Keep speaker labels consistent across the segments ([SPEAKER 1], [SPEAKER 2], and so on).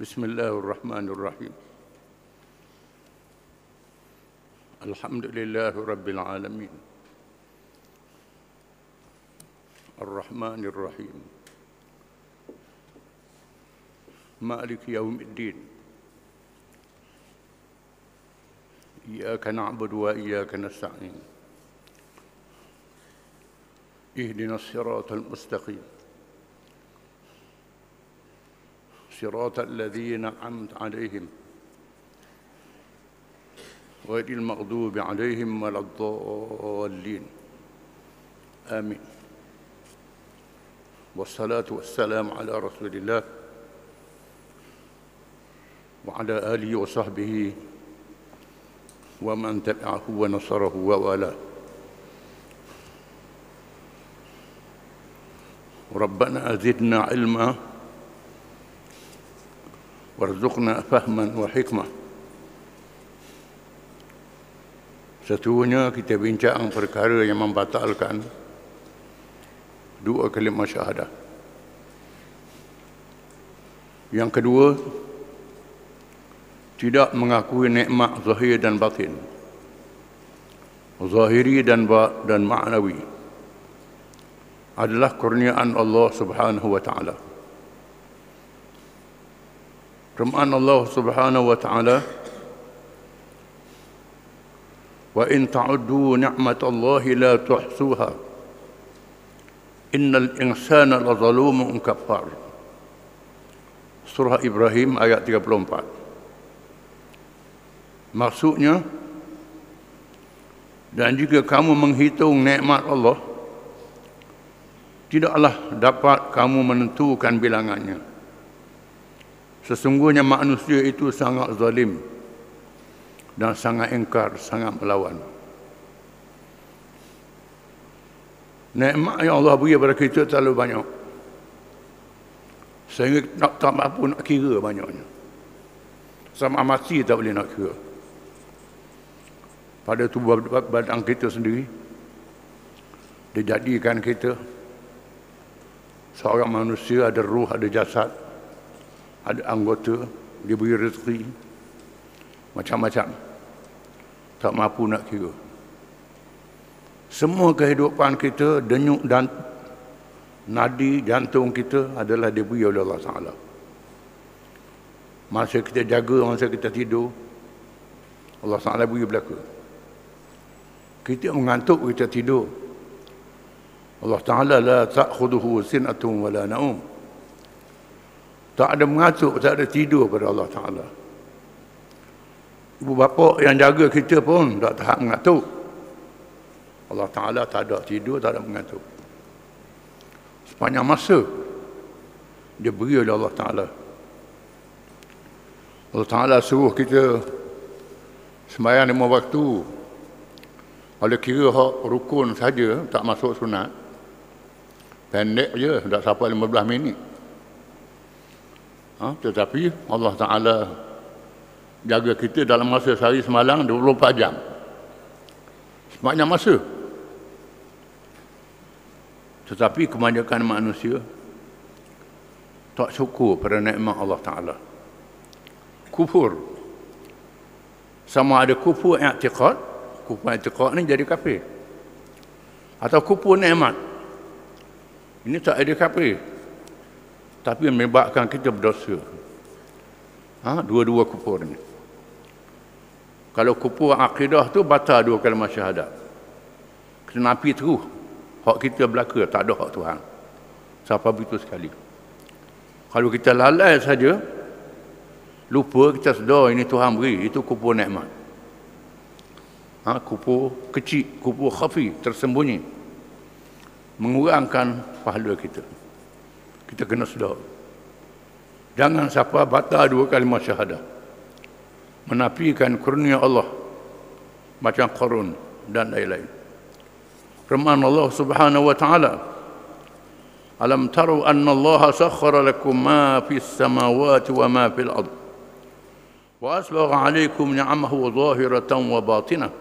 [SPEAKER 1] بسم الله الرحمن الرحيم. الحمد لله رب العالمين الرحمن الرحيم مالك يوم الدين إياك نعبد وإياك نستعين اهدنا الصراط المستقيم صراط الذين أنعمت عليهم غير المغضوب عليهم ولا الضالين آمين. والصلاة والسلام على رسول الله وعلى آله وصحبه ومن تبعه ونصره ووالاه. ربنا زدنا علما warzuqna fahman wa hikmah. Sesungguhnya kita bincang perkara yang membatalkan dua kalimah syahadah. Yang kedua, tidak mengakui nikmat zahir dan batin, zahiri dan ma'nawi adalah kurniaan Allah Subhanahu wa taala. Firman Allah Subhanahu wa taala, wa in ta'uddu ni'matallahi la tuhsuha innal insana lazalumun kafar. Surah Ibrahim ayat 34. Maksudnya, dan jika kamu menghitung nikmat Allah, tidaklah dapat kamu menentukan bilangannya. Sesungguhnya manusia itu sangat zalim dan sangat ingkar, sangat melawan. Nikmat yang Allah beri kepada kita terlalu banyak, sehingga tak mampu nak kira banyaknya. Sama mati tak boleh nak kira. Pada tubuh badan kita sendiri, dijadikan kita seorang manusia, ada ruh, ada jasad, ada anggota, diberi rezeki macam-macam, tak mampu nak kira. Semua kehidupan kita, denyut dan nadi jantung kita adalah diberi oleh Allah Ta'ala. Masa kita jaga, masa kita tidur, Allah Ta'ala beri belaka. Kita mengantuk, kita tidur, Allah Ta'ala la ta'khuduhu sinatun wala na'um. Tak ada mengantuk, tak ada tidur pada Allah Ta'ala. Ibu bapa yang jaga kita pun tak tahan mengantuk. Allah Ta'ala tak ada tidur, tak ada mengantuk. Sepanjang masa dia beri oleh Allah Ta'ala. Allah Ta'ala suruh kita sembahyang 5 waktu. Kalau kira hak rukun saja, tak masuk sunat, pendek je, tak sampai 15 minit. Tetapi Allah Ta'ala jaga kita dalam masa sehari semalam 24 jam. Sepanjang masa. Tetapi kebanyakan manusia tak syukur pada nikmat Allah Ta'ala. Kufur. Sama ada kufur i'tiqad, kufur i'tiqad ni jadi kafir, atau kufur nikmat, ini tak ada kafir, tapi menyebabkan kita berdosa. Dua-dua kufur ni. Kalau kufur akidah tu batal dua kalimah syahadat. Kena api terus. Hak kita belaka, tak ada hak Tuhan. Siapa begitu sekali. Kalau kita lalai saja, lupa, kita sedar ini Tuhan beri, itu kufur nikmat. Kufur kecil, kufur khafi, tersembunyi, mengurangkan pahala kita. Kita kena sedar. Jangan siapa batal dua kalimah syahadah, menafikan kurnia Allah macam Qarun dan lain-lain. Firman Allah Subhanahu wa taala, alam taru anna Allah sakhkhara lakum ma fis samawati wa ma fil ard wa asbagha alaykum ni'amahu zahiratan wa batinah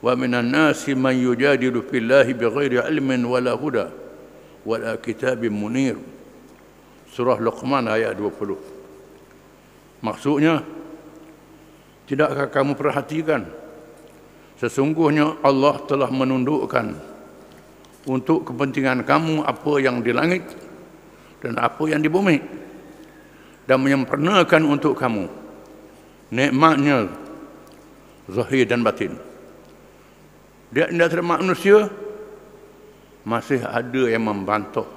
[SPEAKER 1] wa minan nasi man yujadilu fillahi bighairi ilmin wala huda wala kitabim munir. Surah Luqman ayat 20. Maksudnya, tidakkah kamu perhatikan, sesungguhnya Allah telah menundukkan untuk kepentingan kamu apa yang di langit dan apa yang di bumi, dan menyempurnakan untuk kamu nikmatnya zahir dan batin. Di antara manusia masih ada yang membantah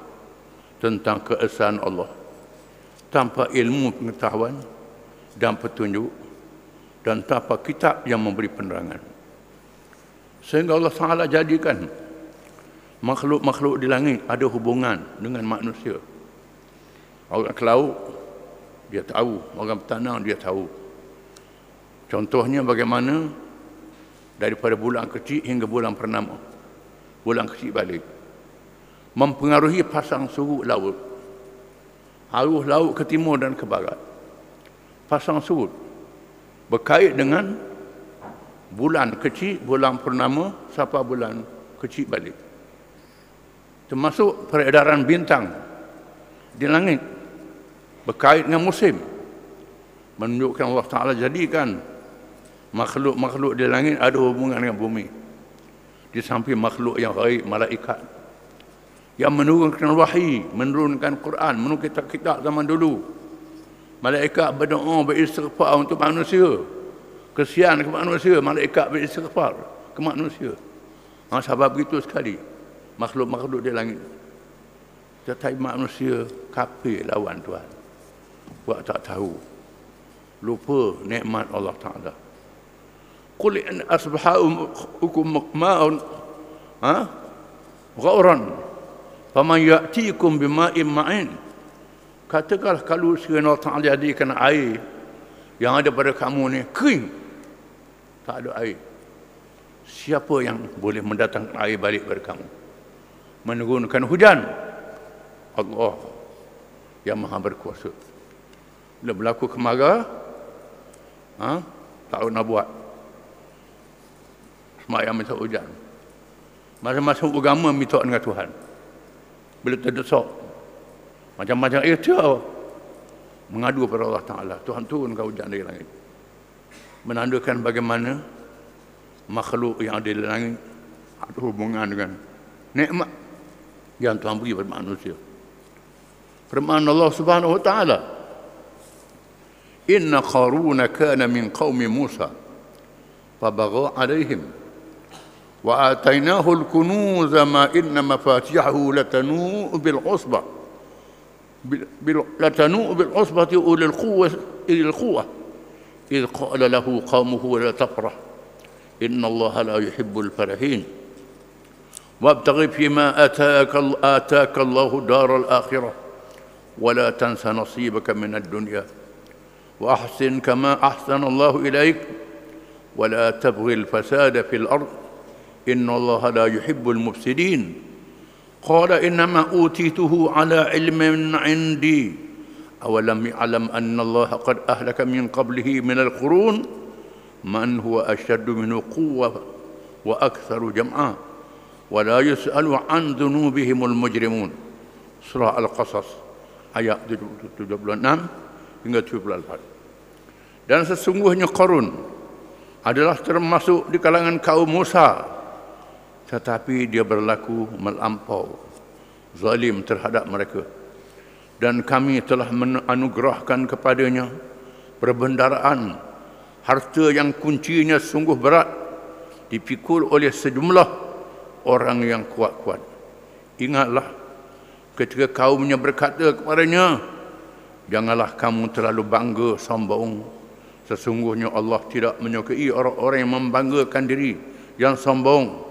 [SPEAKER 1] tentang keesaan Allah tanpa ilmu pengetahuan dan petunjuk, dan tanpa kitab yang memberi penerangan. Sehingga Allah Ta'ala jadikan makhluk-makhluk di langit ada hubungan dengan manusia. Orang ke laut, dia tahu. Orang bertanam, dia tahu. Contohnya bagaimana daripada bulan kecil hingga bulan purnama. Bulan kecil balik. Mempengaruhi pasang surut laut. Arus laut ke timur dan ke barat. Pasang surut berkait dengan bulan kecil, bulan purnama sampai bulan kecil balik. Termasuk peredaran bintang di langit berkait dengan musim. Menunjukkan Allah Ta'ala jadikan makhluk-makhluk di langit ada hubungan dengan bumi. Di samping makhluk yang gaib, malaikat yang menurunkan wahyi, menurunkan Quran, menurunkan kitab-kitab zaman dulu. Malaikat berdoa, beristighfar untuk manusia. Kesian ke manusia, malaikat beristighfar ke manusia. Sebab begitu sekali makhluk-makhluk di langit. Tetapi manusia kafir lawan Tuhan. Buat tak tahu. Lupa nikmat Allah Ta'ala. Qul in asbaha'ukum ma'un ghauran faman ya'tikum bima'in ma'in. Katakanlah kalau sekiranya Allah Ta'ala jadikan air yang ada pada kamu ni kering, tak ada air, siapa yang boleh mendatangkan air balik pada kamu, menurunkan hujan? Allah yang maha berkuasa. Bila berlaku kemarau, tak nak buat semayang minta hujan. Masa-masa agama minta dengan Tuhan. Bila terdesak macam-macam ikhtiar, mengadu kepada Allah Ta'ala, Tuhan turunkan hujan dari langit. Menandakan bagaimana makhluk yang ada di langit ada hubungan dengan nikmat yang Tuhan beri kepada manusia. Firman Allah Subhanahu wa Ta'ala, Inna Qaruna kana min qaumi Musa fabagha alaihim wa atainahu al-kunuza ma inna mafatihahu latanu bil usbah بالعصبة أولي القوة إذ قال له قومه لا تفرح إن الله لا يحب الفرحين وابتغ فيما آتاك الله دار الآخرة ولا تنس نصيبك من الدنيا وأحسن كما أحسن الله إليك ولا تبغي الفساد في الأرض إن الله لا يحب المفسدين قال إنما أوتيته على علم عندي أولم يعلم أن الله قد أهلك من قبله من القرون من هو أشد منه قوة وأكثر جمعا ولا يسأل عن ذنوبهم المجرمون. Surah Al-Qasas ayat 76 hingga 74. Dan sesungguhnya Qarun adalah termasuk di kalangan kaum Musa, tetapi dia berlaku melampau, zalim terhadap mereka. Dan kami telah menganugerahkan kepadanya perbendaraan, harta yang kuncinya sungguh berat, dipikul oleh sejumlah orang yang kuat-kuat. Ingatlah ketika kaumnya berkata kepadanya, janganlah kamu terlalu bangga sombong. Sesungguhnya Allah tidak menyukai orang-orang yang membanggakan diri, yang sombong.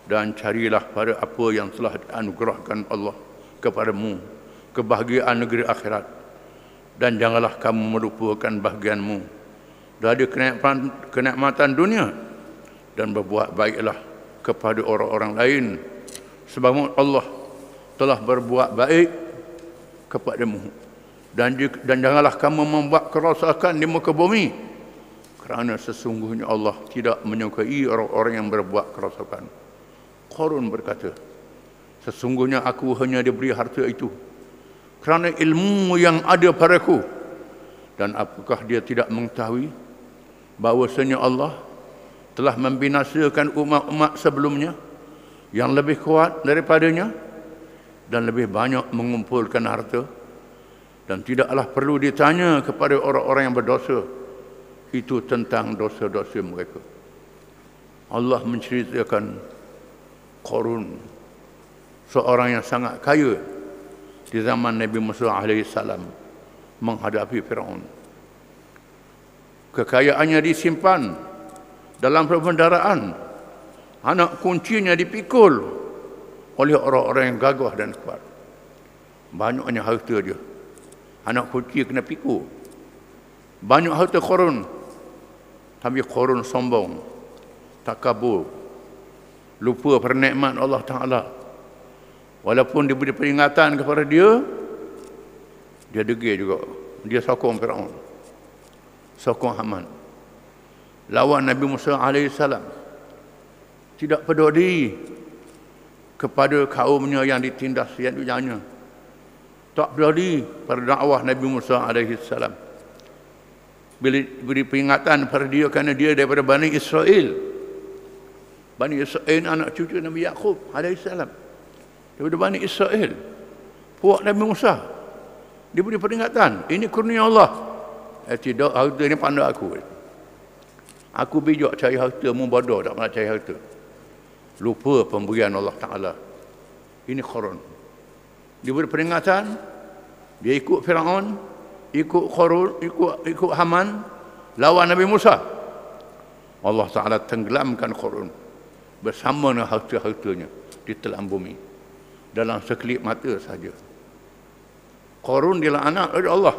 [SPEAKER 1] Dan carilah pada apa yang telah dianugerahkan Allah kepadamu, kebahagiaan negeri akhirat. Dan janganlah kamu melupakan bahagianmu dari kenikmatan dunia, dan berbuat baiklah kepada orang-orang lain, sebab Allah telah berbuat baik kepadamu. Dan janganlah kamu membuat kerosakan di muka bumi, kerana sesungguhnya Allah tidak menyukai orang-orang yang berbuat kerosakan. Qarun berkata, sesungguhnya aku hanya diberi harta itu kerana ilmu yang ada padaku Dan apakah dia tidak mengetahui bahawasanya Allah telah membinasakan umat-umat sebelumnya yang lebih kuat daripadanya dan lebih banyak mengumpulkan harta, dan tidaklah perlu ditanya kepada orang-orang yang berdosa itu tentang dosa-dosa mereka. Allah menceritakan Qarun, seorang yang sangat kaya di zaman Nabi Musa alaihissalam menghadapi Firaun. Kekayaannya disimpan dalam perbendaharaan, anak kuncinya dipikul oleh orang-orang yang gagah dan kuat. Banyaknya harta dia, anak kunci kena pikul. Banyak harta Qarun, tapi Qarun sombong, takabur, lupa pernikmat Allah Ta'ala. Walaupun diberi peringatan kepada dia, dia degil juga. Dia sokong Firaun, sokong Haman, lawan Nabi Musa alaihissalam. Tidak peduli kepada kaumnya yang ditindas, yang dijanya. Tak peduli pada dakwah Nabi Musa alaihissalam. Bila beri peringatan pada dia kerana dia daripada Bani Israel. Bani Israel anak cucu Nabi Yaqub alaihissalam, daripada Bani Israel, puak Nabi Musa. Dia beri peringatan, ini kurnia Allah. Tidak, harta ini pandai aku. Aku bijak cari harta, mu bodoh tak pernah cari harta. Lupa pemberian Allah Ta'ala. Ini Qarun. Dia beri peringatan, dia ikut Firaun, ikut Qarun, ikut Haman, lawan Nabi Musa. Allah Ta'ala tenggelamkan Qarun bersama dengan harta-hartanya di telan bumi dalam sekelip mata saja. Qarun dilaknat oleh Allah,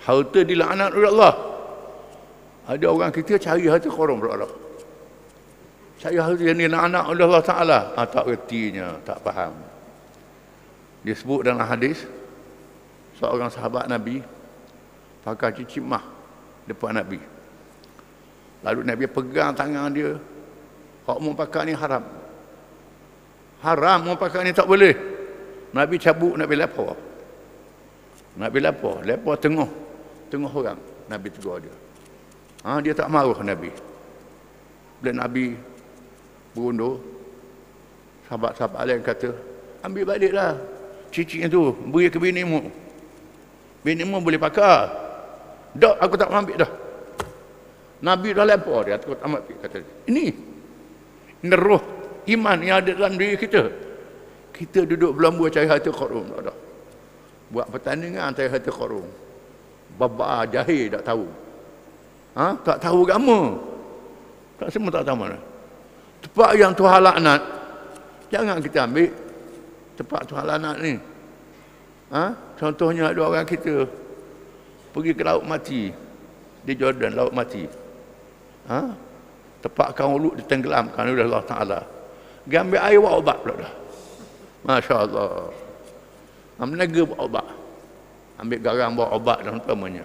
[SPEAKER 1] harta dilaknat oleh Allah. Ada orang kita cari harta Qarun pula, cari harta yang dilaknat oleh Allah Ta'ala. Tak ertinya, tak faham. Disebut dalam hadis, seorang sahabat Nabi pakai cicimah depan Nabi. Lalu Nabi pegang tangan dia, kau mau pakai ni haram. Haram mau pakai ni, tak boleh. Nabi cabut, Nabi lapar. Nabi lapar tengah orang. Nabi tegur dia. Dia tak marah Nabi. Bila Nabi berundur, sahabat-sahabat lain kata, ambil baliklah cicing itu, beri ke binimu. Binimu boleh pakai. Dak, aku tak ambil dah. Nabi dah lapar dia, aku tak ambil. Kata dia, ini roh iman yang ada dalam diri kita. Kita duduk berlambua cari harta Qarun. Buat pertandingan cari harta Qarun. Baba jahil tak tahu. Tak tahu agama. Tak semua tak tahu mana. Tempat yang Tuhan laknat, jangan kita ambil tempat Tuhan laknat ni. Contohnya ada orang kita pergi ke laut mati di Jordan, laut mati. Tempat kaum Lut ditenggelamkan oleh Allah Ta'ala. Dia ambil air buat ubat pula dah. Masya Allah. Menaga buat ubat. Ambil garam buat ubat dan umpamanya.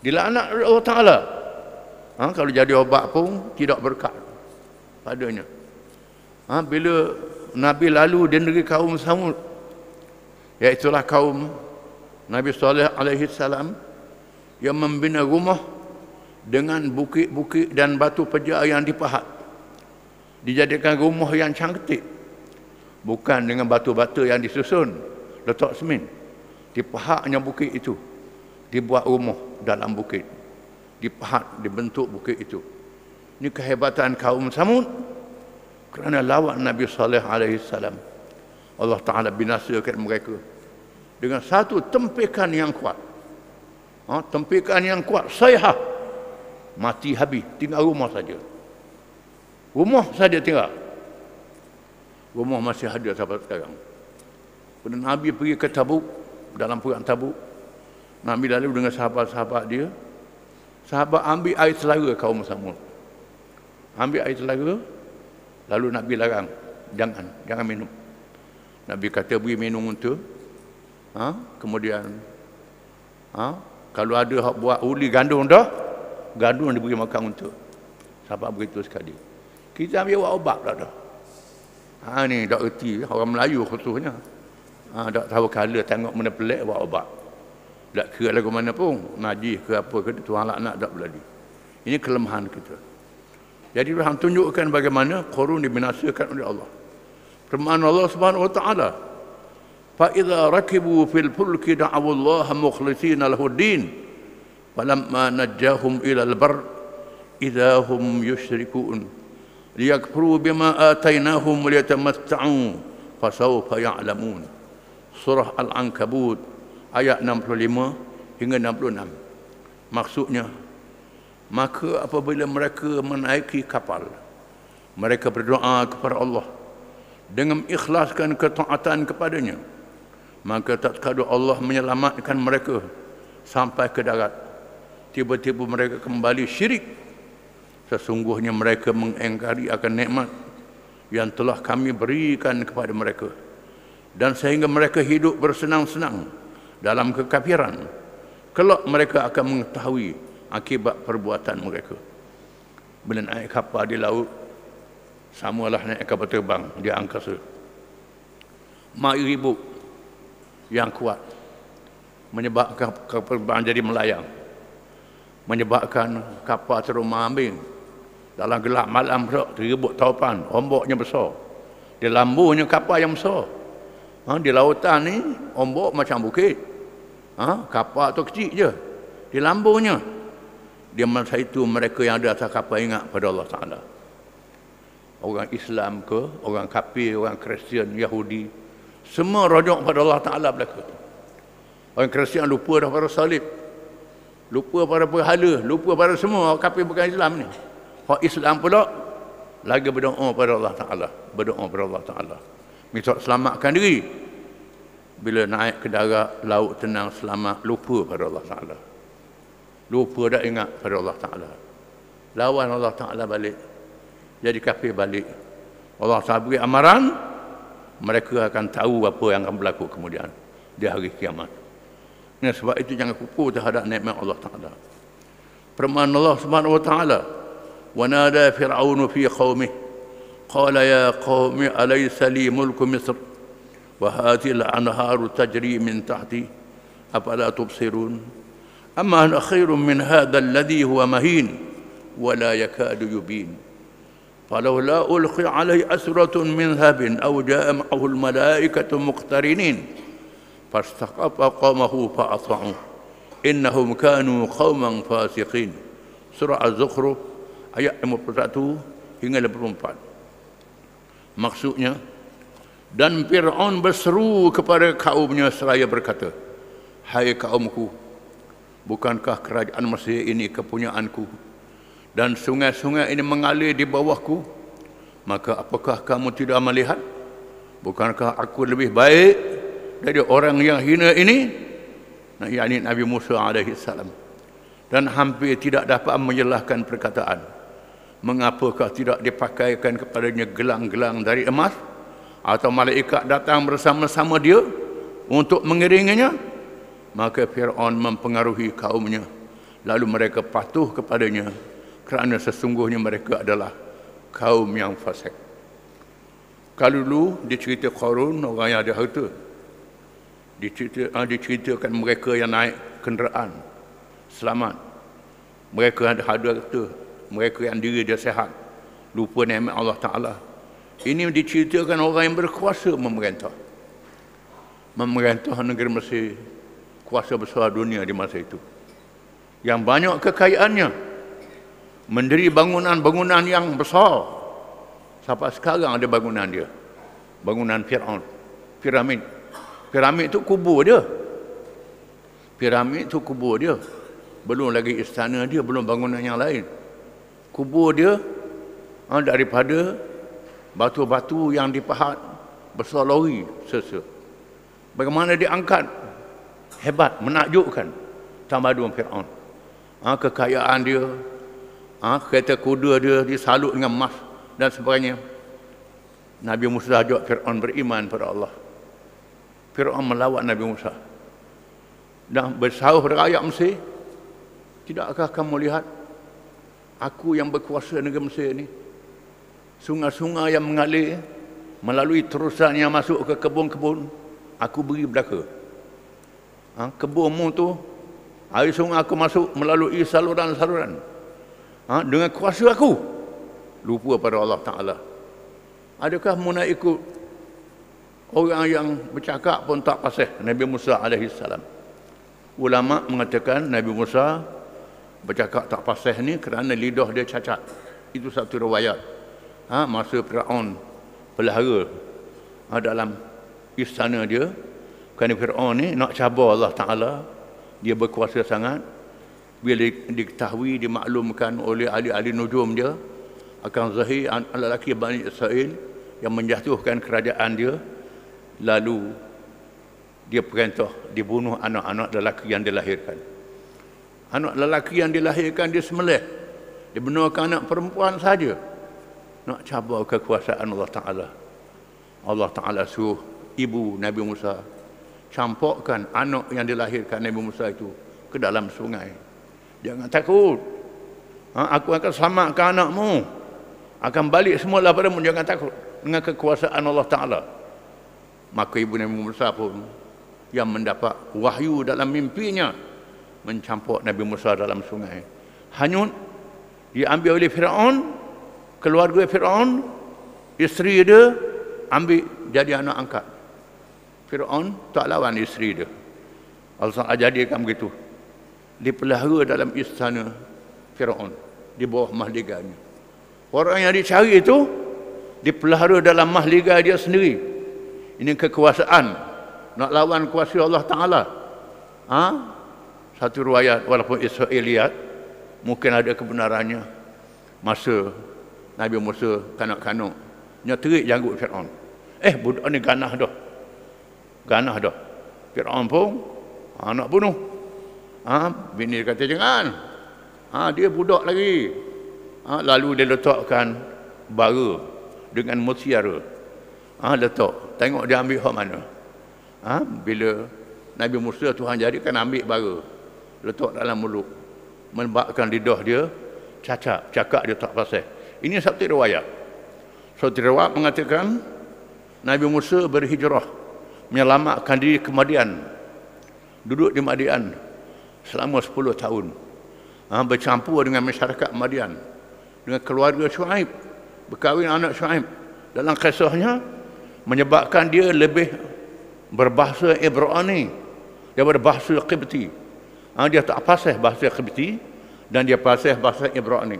[SPEAKER 1] Dilaknat oleh Allah Ta'ala. Kalau jadi ubat pun tidak berkat padanya. Bila Nabi lalu di negeri kaum Samud, iaitulah kaum Nabi Saleh alaihi salam, yang membina rumah dengan bukit-bukit dan batu pejar yang dipahat. Dijadikan rumah yang cantik, bukan dengan batu-batu yang disusun, letak semen. Dipahatnya bukit itu, dibuat rumah dalam bukit, dipahat, dibentuk bukit itu. Ini kehebatan kaum Samud. Kerana lawan Nabi Saleh alaihi salam, Allah Ta'ala binasakan mereka dengan satu tempikan yang kuat. Tempikan yang kuat, sayhah, mati habis, tinggal rumah saja. Rumah saja tinggal. Rumah masih ada sampai sekarang. Kemudian Nabi pergi ke Tabuk, dalam perang Tabuk. Nabi lalu dengan sahabat-sahabat dia. Sahabat ambil air telaga kaum Samud. Ambil air telaga, lalu Nabi larang, jangan minum. Nabi kata beri minum untuk kemudian kalau ada hak buat uli gandum dah, gandum diberi makan untuk. Sahabat beritahu sekali. Kita ambil buat ubat pula dah. Ni tak erti orang Melayu khususnya. Tak tahu kala tengok mana pelik buat ubat. Tak kira lagu mana pun, najis ke apa ke, Tuhan laknat tak berlalu. Ini kelemahan kita. Jadi Tuhan tunjukkan bagaimana Qarun dibinasakan oleh Allah. Firman Allah Subhanahu wa taala, "Fa idza rakibu fil fulki da'u Allah mukhlishina lahu ad-din, falamma najjahum ila al-barr idza hum yusyrikun liyakfuru bima atainahum liyatamatta'u fasawfa ya'lamun." Surah Al-Ankabut ayat 65 hingga 66. Maksudnya, maka apabila mereka menaiki kapal, mereka berdoa kepada Allah dengan ikhlaskan ketaatan kepadanya, maka tak sekadar Allah menyelamatkan mereka sampai ke darat, tiba-tiba mereka kembali syirik. Sesungguhnya mereka mengingkari akan nikmat yang telah kami berikan kepada mereka, dan sehingga mereka hidup bersenang-senang dalam kekafiran. Kelak mereka akan mengetahui akibat perbuatan mereka. Bila naik kapal di laut, samalah naik kapal terbang di angkasa. Mak ribut yang kuat menyebabkan kapal terbang jadi melayang, menyebabkan kapal terus mengambing. Dalam gelap malam teribut taupan, ombaknya besar. Di lambunya kapal yang besar. Di lautan ni ombak macam bukit. Kapal tu kecil je. Di lambunya. Di masa itu mereka yang ada atas kapal ingat pada Allah Ta'ala. Orang Islam ke, orang kafir, orang Kristian, Yahudi, semua rojok pada Allah Ta'ala belaka. Orang Kristian lupa dah pada salib, lupa pada berhala, lupa pada semua. Orang kafir bukan Islam ni. Orang Islam pula lagi berdoa pada Allah Ta'ala, berdoa pada Allah Ta'ala, minta selamatkan diri. Bila naik ke darat, laut tenang, selamat, lupa pada Allah Ta'ala, lupa dah ingat pada Allah Ta'ala, lawan Allah Ta'ala balik, jadi kafir balik. Allah Ta'ala beri amaran, mereka akan tahu apa yang akan berlaku kemudian di hari kiamat. Ini sebab itu jangan kukur terhadap nikmat Allah Ta'ala. Firman Allah Subhanahu wa taala, "Wa nada fir'aun fi qaumihi qala ya qaumi alaysa li mulku misr wa hadhihi al-anharu tajri min tahti afala tubsirun amma ana khairun min hadha alladhi huwa mahin wa la yakadu yubin falawla ulqi alayhi asratun min dhabin aw jaa ma'ahu al-malaikatu muqtarinin fastaqafa qaumahu fa'ata'u innahum kanu qauman fasiqin." Surah Az-Zukhruf ayat 51 hingga 84. Maksudnya, dan Fir'aun berseru kepada kaumnya seraya berkata, "Hai kaumku, bukankah kerajaan Mesir ini kepunyaanku dan sungai-sungai ini mengalir di bawahku? Maka apakah kamu tidak melihat? Bukankah aku lebih baik dari orang yang hina ini?" yakni Nabi Musa alaihi salam. Dan hampir tidak dapat menjelaskan perkataan, mengapakah tidak dipakaikan kepadanya gelang-gelang dari emas, atau malaikat datang bersama-sama dia untuk mengiringinya? Maka Fir'aun mempengaruhi kaumnya, lalu mereka patuh kepadanya, kerana sesungguhnya mereka adalah kaum yang fasik. Kalau dulu dicerita Qarun, orang yang ada harta, diceritakan mereka yang naik kenderaan selamat, mereka yang ada harta, mereka yang diri dia sehat, lupa nikmat Allah Ta'ala. Ini diceritakan orang yang berkuasa memerintah negeri Mesir, kuasa besar dunia di masa itu, yang banyak kekayaannya, mendiri bangunan-bangunan yang besar. Sampai sekarang ada bangunan dia, bangunan Fir'aun, piramid. Piramid itu kubur dia, piramid itu kubur dia, belum lagi istana dia, belum bangunan yang lain. Kubur dia daripada batu-batu yang dipahat besar lori sesa. Bagaimana diangkat, hebat, menakjubkan tamadun Fir'aun. Kekayaan dia, kereta kuda dia disalut dengan emas dan sebagainya. Nabi Musa ajak Fir'aun beriman pada Allah. Fir'aun melawat Nabi Musa dan bersaruh pada rakyat Mesir, "Tidakkah kamu lihat aku yang berkuasa negeri Mesir ini? Sungai-sungai yang mengalir melalui terusan yang masuk ke kebun-kebun, aku beri belaka. Kebunmu tu, air sungai aku masuk melalui saluran-saluran. Dengan kuasa aku. Lupa pada Allah Ta'ala. Adakah mu nak ikut orang yang bercakap pun tak fasih? Nabi Musa AS. Ulama mengatakan Nabi Musa bercakap tak fasih ni kerana lidah dia cacat. Itu satu riwayat. Masa Fir'aun pelihara dalam istana dia, kerana Fir'aun ni nak cabar Allah Ta'ala, dia berkuasa sangat. Bila diketahui, dimaklumkan oleh ahli-ahli nujum dia akan zahir lelaki Bani Israel yang menjatuhkan kerajaan dia, lalu dia perintah dibunuh anak-anak lelaki yang dilahirkan. Anak lelaki yang dilahirkan dia sembelih, dibenarkan anak perempuan saja. Nak cabar kekuasaan Allah Ta'ala. Allah Ta'ala suruh ibu Nabi Musa campakkan anak yang dilahirkan Nabi Musa itu ke dalam sungai. Jangan takut. Aku akan selamatkan anakmu. Akan balik semula padamu. Jangan takut. Dengan kekuasaan Allah Ta'ala. Maka ibu Nabi Musa pun yang mendapat wahyu dalam mimpinya mencampak Nabi Musa dalam sungai. Hanyut. Diambil oleh Fir'aun. Keluarga Fir'aun. Isteri dia ambil jadi anak angkat. Fir'aun tak lawan isteri dia. Allah jadikan begitu. Dipelihara dalam istana Fir'aun, di bawah mahliganya. Orang yang dicari itu dipelihara dalam mahliga dia sendiri. Ini kekuasaan nak lawan kuasa Allah Ta'ala. Satu riwayat, walaupun Israeliat, mungkin ada kebenarannya. Masa Nabi Musa kanak-kanak nyeterik janggut Fir'aun. Budak ni ganah dah. Ganah dah. Fir'aun pun nak bunuh. Bini dia kata jangan. Dia budak lagi. Lalu dia letakkan bara dengan mutiara. Letak. Tengok dia ambil hak mana. Bila Nabi Musa Tuhan jadikan ambil bara, letak dalam mulut, menyebabkan lidah dia cacat, cakap dia tak fasih. Ini satu riwayat. Satu riwayat mengatakan Nabi Musa berhijrah menyelamatkan diri ke Madian. Duduk di Madian selama 10 tahun. Bercampur dengan masyarakat Madian, dengan keluarga Syuaib, berkahwin anak Syuaib. Dalam kisahnya menyebabkan dia lebih berbahasa Ibrani daripada bahasa Qibti. Dia tak fasih bahasa Qibti dan dia fasih bahasa Ibrani.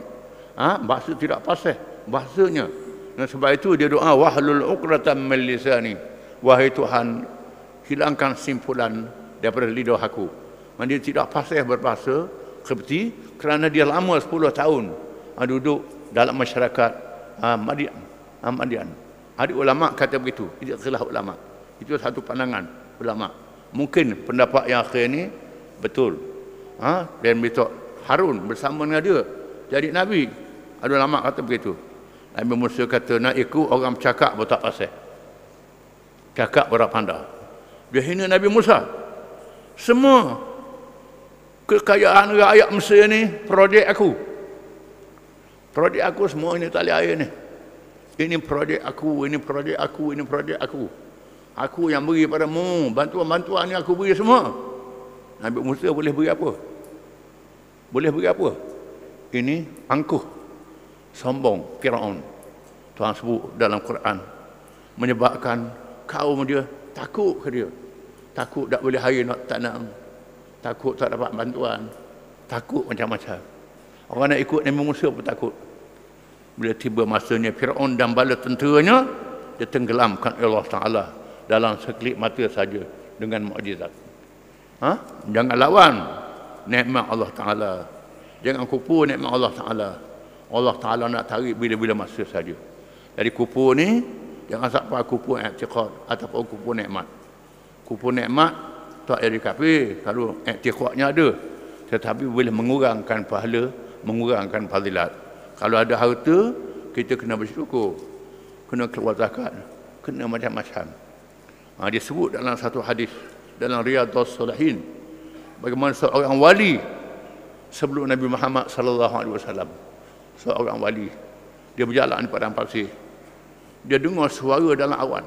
[SPEAKER 1] Bahasa tidak fasih bahasanya. Dan sebab itu dia doa, wahlul 'uqdatam min lisani. Wahai Tuhan, hilangkan simpulan daripada lidah aku. Dia tidak fasih berbahasa Qibti kerana dia lama 10 tahun duduk dalam masyarakat Madian. Ada ulama kata begitu. Itu khilaf ulama. Itu satu pandangan ulama. Mungkin pendapat yang akhir ni betul. Dan betul Harun bersama dengan dia jadi Nabi. Ada ulama kata begitu. Nabi Musa kata nak ikut orang bercakap pun tak fasih. Cakap orang pandai. Dia hina Nabi Musa. Semua kekayaan rakyat Mesir ni projek aku. Projek aku semua ini tali air ni. Ini projek aku, ini projek aku, ini projek aku. Aku yang beri padamu, bantuan-bantuan yang aku beri semua. Nabi Musa boleh beri apa? Boleh beri apa? Ini angkuh, sombong, Fir'aun. Tuhan sebut dalam Quran. Menyebabkan kaum dia takut ke dia. Takut tak boleh hari nak tanam. Takut tak dapat bantuan. Takut macam-macam. Orang nak ikut Nabi Musa pun takut. Bila tiba masanya Fir'aun dan bala tenteranya, dia tenggelamkan Allah Ta'ala dalam sekelip mata saja dengan mukjizat. Jangan lawan nikmat Allah Ta'ala. Jangan kupu nikmat Allah Ta'ala. Allah Ta'ala nak tarik bila-bila masa saja. Jadi kupu ni jangan sampai kupu i'tiqad ataupun kupu nikmat. Kupu nikmat tak jadi kafir kalau i'tiqadnya ada, tetapi boleh mengurangkan pahala, mengurangkan fadilat. Kalau ada harta, kita kena bersyukur, kena keluar zakat, kena macam-macam. Dia sebut dalam satu hadis dalam Riyadhus Shalihin bagaimana seorang wali sebelum Nabi Muhammad sallallahu alaihi wasallam. Seorang wali, dia berjalan di padang pasir. Dia dengar suara dalam awan,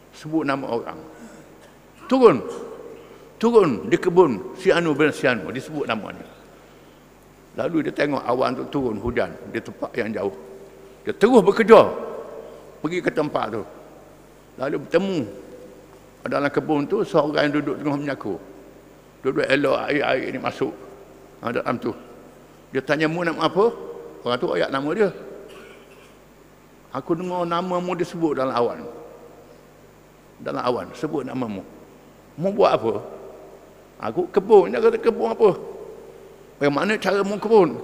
[SPEAKER 1] sebut nama orang. Turun. turun di kebun si Anu bin si Anu, disebut namanya. Lalu dia tengok awan tu turun hujan di tempat yang jauh. Dia terus bekerja pergi ke tempat tu. Lalu bertemu dalam kebun tu seorang yang duduk tengah menyaku. Duduk elok air ni masuk dalam tu. Dia tanya, mu nama apa? Orang tu ayat nama dia. Aku dengar namamu disebut dalam awan. Dalam awan sebut namamu. Mu buat apa? Aku kebun. Dia kata, kebun apa? Bagaimana cara mu kebun?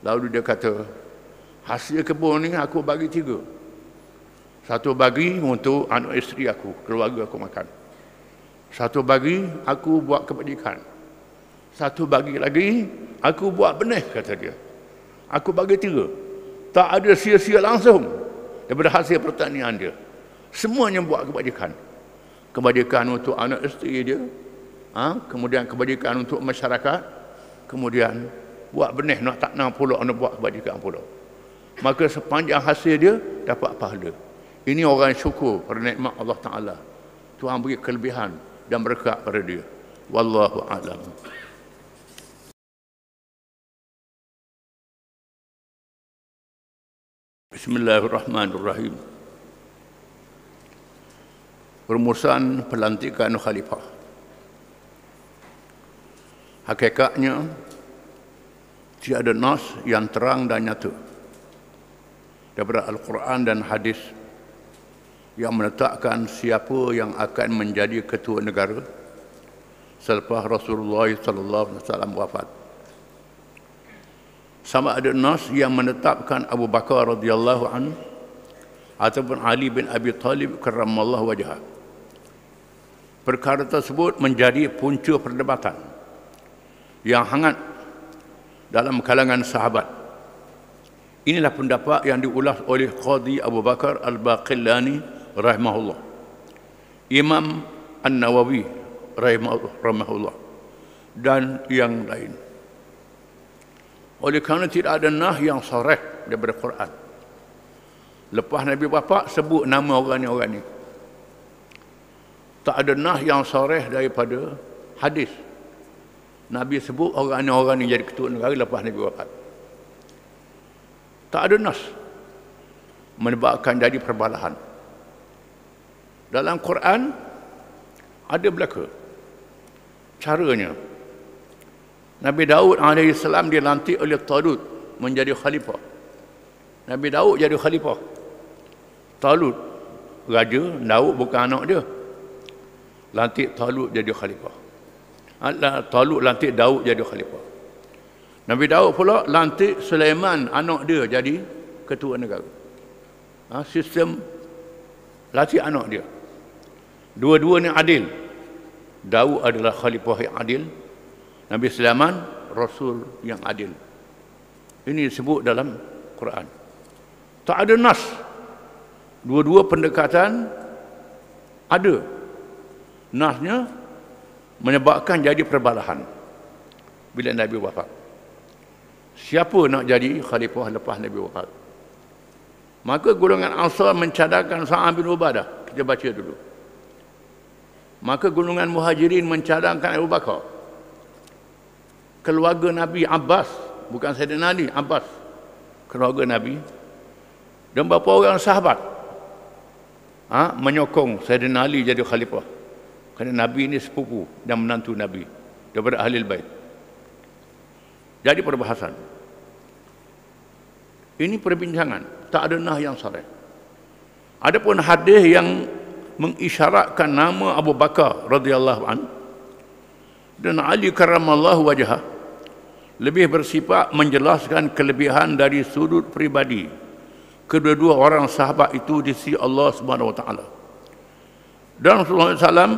[SPEAKER 1] Lalu dia kata, hasil kebun ni aku bagi 3. Satu bagi untuk anak isteri aku, keluarga aku makan. Satu bagi aku buat kebajikan. Satu bagi lagi aku buat benih, kata dia. Aku bagi 3. Tak ada sia-sia langsung daripada hasil pertanian dia. Semuanya buat kebajikan. Kebajikan untuk anak isteri dia, kemudian kebajikan untuk masyarakat, kemudian buat benih, nak tanam pula, nak buat kebajikan pula. Maka sepanjang hasil dia dapat pahala. Ini orang syukur pada nikmat Allah Ta'ala. Tuhan beri kelebihan dan berkat pada dia. Wallahu a'lam. Bismillahirrahmanirrahim. Perumusan pelantikan khalifah. Hakikatnya tiada nas yang terang dan nyata daripada Al-Quran dan hadis yang menetapkan siapa yang akan menjadi ketua negara selepas Rasulullah sallallahu alaihi wasallam wafat. Sama ada nas yang menetapkan Abu Bakar radhiyallahu anhu ataupun Ali bin Abi Talib karramallahu wajhah. Perkara tersebut menjadi punca perdebatan yang hangat dalam kalangan sahabat. Inilah pendapat yang diulas oleh Qadhi Abu Bakar Al-Baqillani rahimahullah, Imam An-Nawawi rahimahullah, dan yang lain. Oleh kerana tidak ada nah yang sarih daripada Quran. Lepas Nabi wafat sebut nama orang ni. Tak ada nah yang sarih daripada hadis. Nabi sebut orang ni jadi ketua negara lepas Nabi wafat. Tak ada nas menyebabkan jadi perbalahan. Dalam Quran ada belaka caranya. Nabi Daud AS dilantik oleh Talut menjadi khalifah. Nabi Daud jadi khalifah. Talut raja, Daud bukan anak dia. Lantik Talut jadi khalifah. Talut lantik Daud jadi khalifah. Nabi Daud pula lantik Sulaiman anak dia jadi ketua negara. Sistem latih anak dia. Dua-duanya adil. Daud adalah khalifah yang adil. Nabi Sulaiman rasul yang adil. Ini disebut dalam Quran. Tak ada nas. Dua-dua pendekatan ada. Nasnya menyebabkan jadi perbalahan bila Nabi wafat. Siapa nak jadi khalifah lepas Nabi wafat? Maka golongan Ansar mencadangkan Sa'ad bin Ubadah. Kita baca dulu. Maka golongan Muhajirin mencadangkan Abu Bakar. Keluarga Nabi Abbas, bukan Sayyidina Ali, Abbas, keluarga Nabi, dan beberapa orang sahabat menyokong Sayyidina Ali jadi khalifah. Kerana Nabi ini sepupu dan menantu Nabi daripada Ahlul Bait. Jadi perbahasan. Ini perbincangan, tak ada nah yang sahih. Adapun hadis yang mengisyaratkan nama Abu Bakar radhiyallahu an dan Ali karramallahu wajhah lebih bersifat menjelaskan kelebihan dari sudut pribadi kedua-dua orang sahabat itu di sisi Allah Subhanahu wa taala. Dan Rasulullah SAW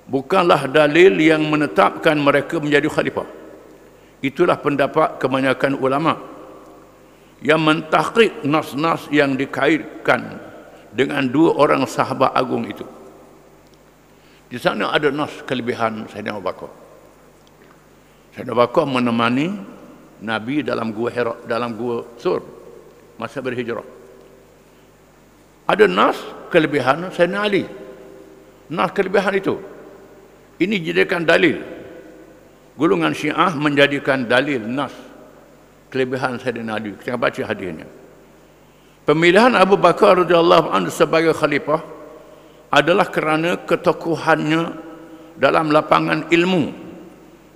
[SPEAKER 1] bukanlah dalil yang menetapkan mereka menjadi khalifah. Itulah pendapat kebanyakan ulama yang mentahqiq nas-nas yang dikaitkan dengan dua orang sahabat agung itu. Di sana ada nas kelebihan Sayyidina Abu Bakar. Sayyidina Abu Bakar menemani Nabi dalam gua Hira, dalam gua Sur masa berhijrah. Ada nas kelebihan Sayyidina Ali. Nas kelebihan itu Ini jadikan dalil. Golongan Syiah menjadikan dalil nas kelebihan Sayyidina Ali. Kita baca hadisnya. Pemilihan Abu Bakar radhiyallahu anhu sebagai khalifah adalah kerana ketokohannya dalam lapangan ilmu.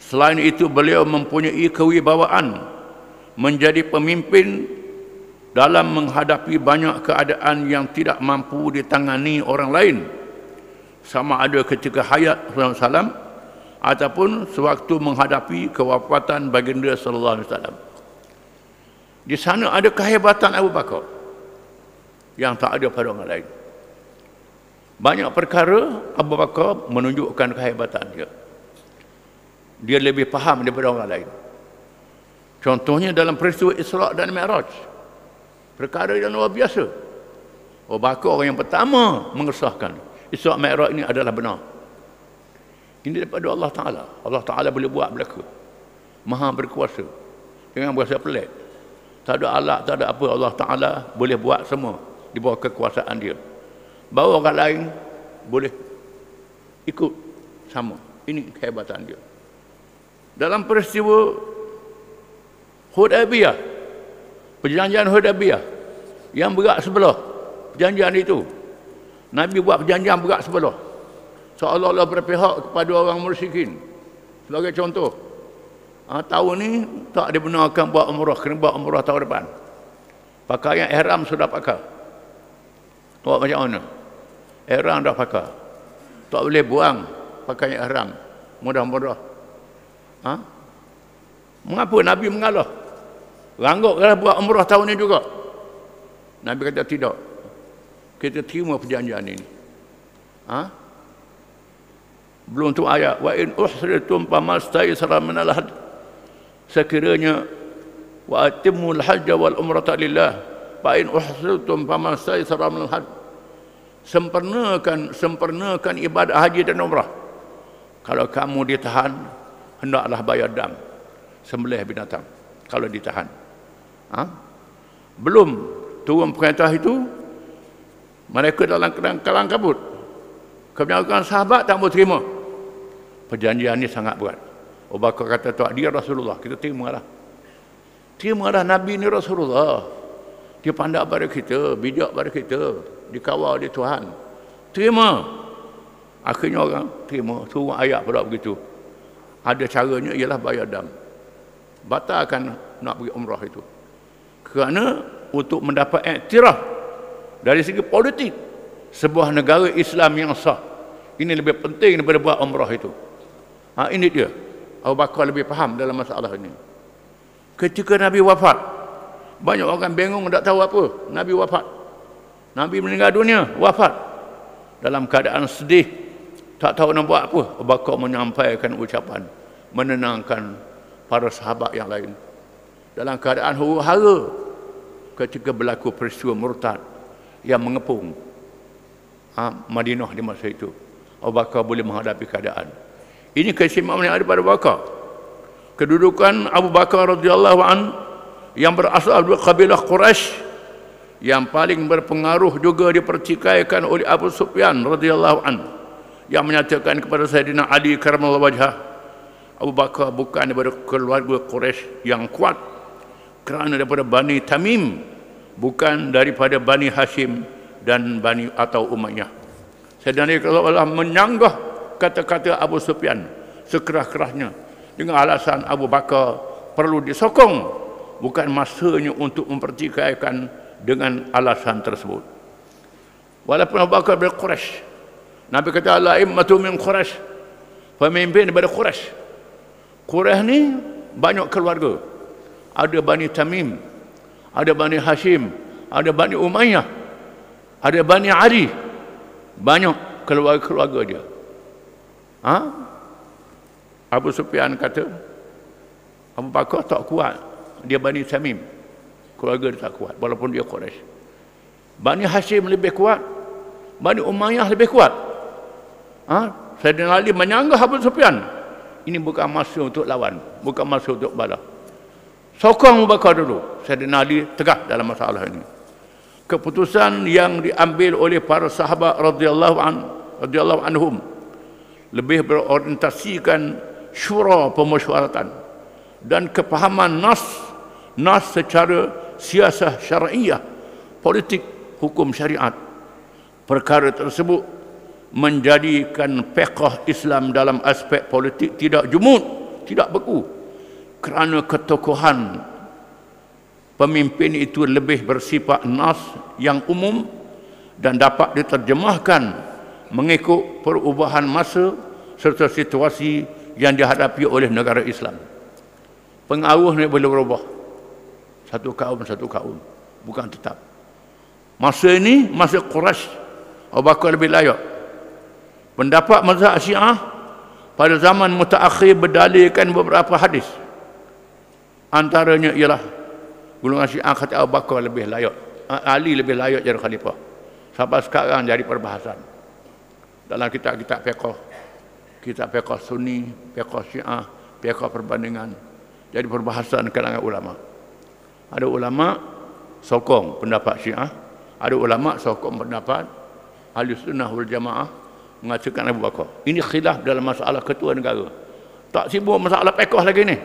[SPEAKER 1] Selain itu, beliau mempunyai kewibawaan menjadi pemimpin dalam menghadapi banyak keadaan yang tidak mampu ditangani orang lain, sama ada ketika hayat Rasulullah SAW ataupun sewaktu menghadapi kewafatan baginda sallallahu alaihi wasallam. Di sana ada kehebatan Abu Bakar yang tak ada pada orang lain. Banyak perkara Abu Bakar menunjukkan kehebatan dia. Dia lebih faham daripada orang lain. Contohnya dalam peristiwa Isra' dan Mi'raj. Perkara yang luar biasa. Abu Bakar orang yang pertama mengesahkan Isra' Mi'raj ini adalah benar. Ini daripada Allah Ta'ala. Allah Ta'ala boleh buat belaka. Maha berkuasa. Jangan berasa pelik. Tak ada alat, tak ada apa. Allah Ta'ala boleh buat semua di bawah kekuasaan dia. Bawa orang lain boleh ikut sama. Ini kehebatan dia. Dalam peristiwa Hudaybiyah, perjanjian Hudaybiyah yang berat sebelah perjanjian itu, Nabi buat perjanjian berat sebelah, seolah-olah berpihak kepada orang musyrikin. Sebagai contoh, tahun ni tak dibenarkan buat umrah, kena buat umrah tahun depan. Pakaian ihram sudah pakai. Buat macam mana? Ihram dah pakai. Tak boleh buang pakaian ihram. Mudah-mudah. Mengapa Nabi mengalah? Rangguklah buat umrah tahun ini juga. Nabi kata tidak. Kita terima perjanjian ini. Belum tu ayat wa in uhsiratum famastaysara minal hadi. Sekiranya wa atimul hajj wal umrata lillah fa in uhsiratum famastaysara minal hadi. Sempurnakan ibadah haji dan umrah. Kalau kamu ditahan, hendaklah bayar dam, sembelih binatang kalau ditahan. Belum turun perintah itu, mereka dalam kelang kabut. Kebanyakan sahabat tak mau terima. Perjanjian ini sangat berat. Abu Bakar kata, tak, dia Rasulullah, kita terimalah. Terimalah Nabi ni Rasulullah. Dia pandai pada kita, bijak pada kita, dikawal di Tuhan. Terima. Akhirnya orang terima. Turun ayat pula begitu. Ada caranya ialah bayar dam. Batalkan nak pergi umrah itu. Kerana untuk mendapat iktiraf dari segi politik sebuah negara Islam yang sah, ini lebih penting daripada buat umrah itu. Ini dia. Abu Bakar lebih faham dalam masalah ini. Ketika Nabi wafat, banyak orang bingung tak tahu apa. Nabi wafat. Nabi meninggal dunia, wafat. Dalam keadaan sedih, tak tahu nak buat apa. Abu Bakar menyampaikan ucapan, menenangkan para sahabat yang lain. Dalam keadaan huru-hara ketika berlaku peristiwa murtad yang mengepung Madinah di masa itu, Abu Bakar boleh menghadapi keadaan. Ini keistimewaan yang ada pada Abu Bakar. Kedudukan Abu Bakar radhiyallahu an yang berasal dari kabilah Quraisy, yang paling berpengaruh juga dipertikaikan oleh Abu Sufyan radhiyallahu an, yang menyatakan kepada Sayyidina Ali karramallahu wajhah, Abu Bakar bukan daripada keluarga Quraisy yang kuat, kerana daripada Bani Tamim, bukan daripada Bani Hashim dan Bani atau Umayyah. Sayyidina Ali Allah menyanggah kata-kata Abu Sufyan sekerah-kerahnya dengan alasan Abu Bakar perlu disokong, bukan masanya untuk mempertikaikan dengan alasan tersebut. Walaupun Abu Bakar dari Quraisy, Nabi kata al-a'immatu min Quraisy, pemimpin daripada Quraisy. Quraisy ni banyak keluarga. Ada Bani Tamim, ada Bani Hashim, ada Bani Umayyah, ada Bani Adi. Banyak keluarga-keluarga dia. Abu Sufyan kata Abu Bakar tak kuat, dia Bani Tamim, keluarga dia tak kuat walaupun dia Quraisy. Bani Hashim lebih kuat, Bani Umayyah lebih kuat. Sayyidina Ali menyanggah Abu Sufyan. Ini bukan masa untuk lawan, bukan masa untuk balas. Sokong Abu Bakar dulu. Sayyidina Ali tegak dalam masalah ini. Keputusan yang diambil oleh para sahabat radhiyallahu anhum lebih berorientasikan syura pemusyawaratan dan kepahaman nas secara siasah syariah, politik, hukum syariat. Perkara tersebut menjadikan fiqh Islam dalam aspek politik tidak jumud, tidak beku, kerana ketokohan pemimpin itu lebih bersifat nas yang umum dan dapat diterjemahkan mengikut perubahan masa serta situasi yang dihadapi oleh negara Islam. Pengaruh ni boleh berubah satu kaum, bukan tetap. Masa ini, masa Quraisy, Abu Bakar lebih layak. Pendapat mazhab Syiah pada zaman mutaakhir berdalilkan beberapa hadis. Antaranya ialah golongan Syiah kata Abu Bakar lebih layak, Ali lebih layak jadi khalifah. Sampai sekarang jadi perbahasan dalam kitab-kitab fiqh, kitab fiqh Sunni, fiqh Syiah, fiqh perbandingan, jadi perbahasan kalangan ulama. Ada ulama sokong pendapat Syiah, ada ulama sokong pendapat Ahlussunnah wal Jamaah mengatakan Abu Bakar. Ini khilaf dalam masalah ketua negara. Tak sibuk masalah fiqh lagi ni.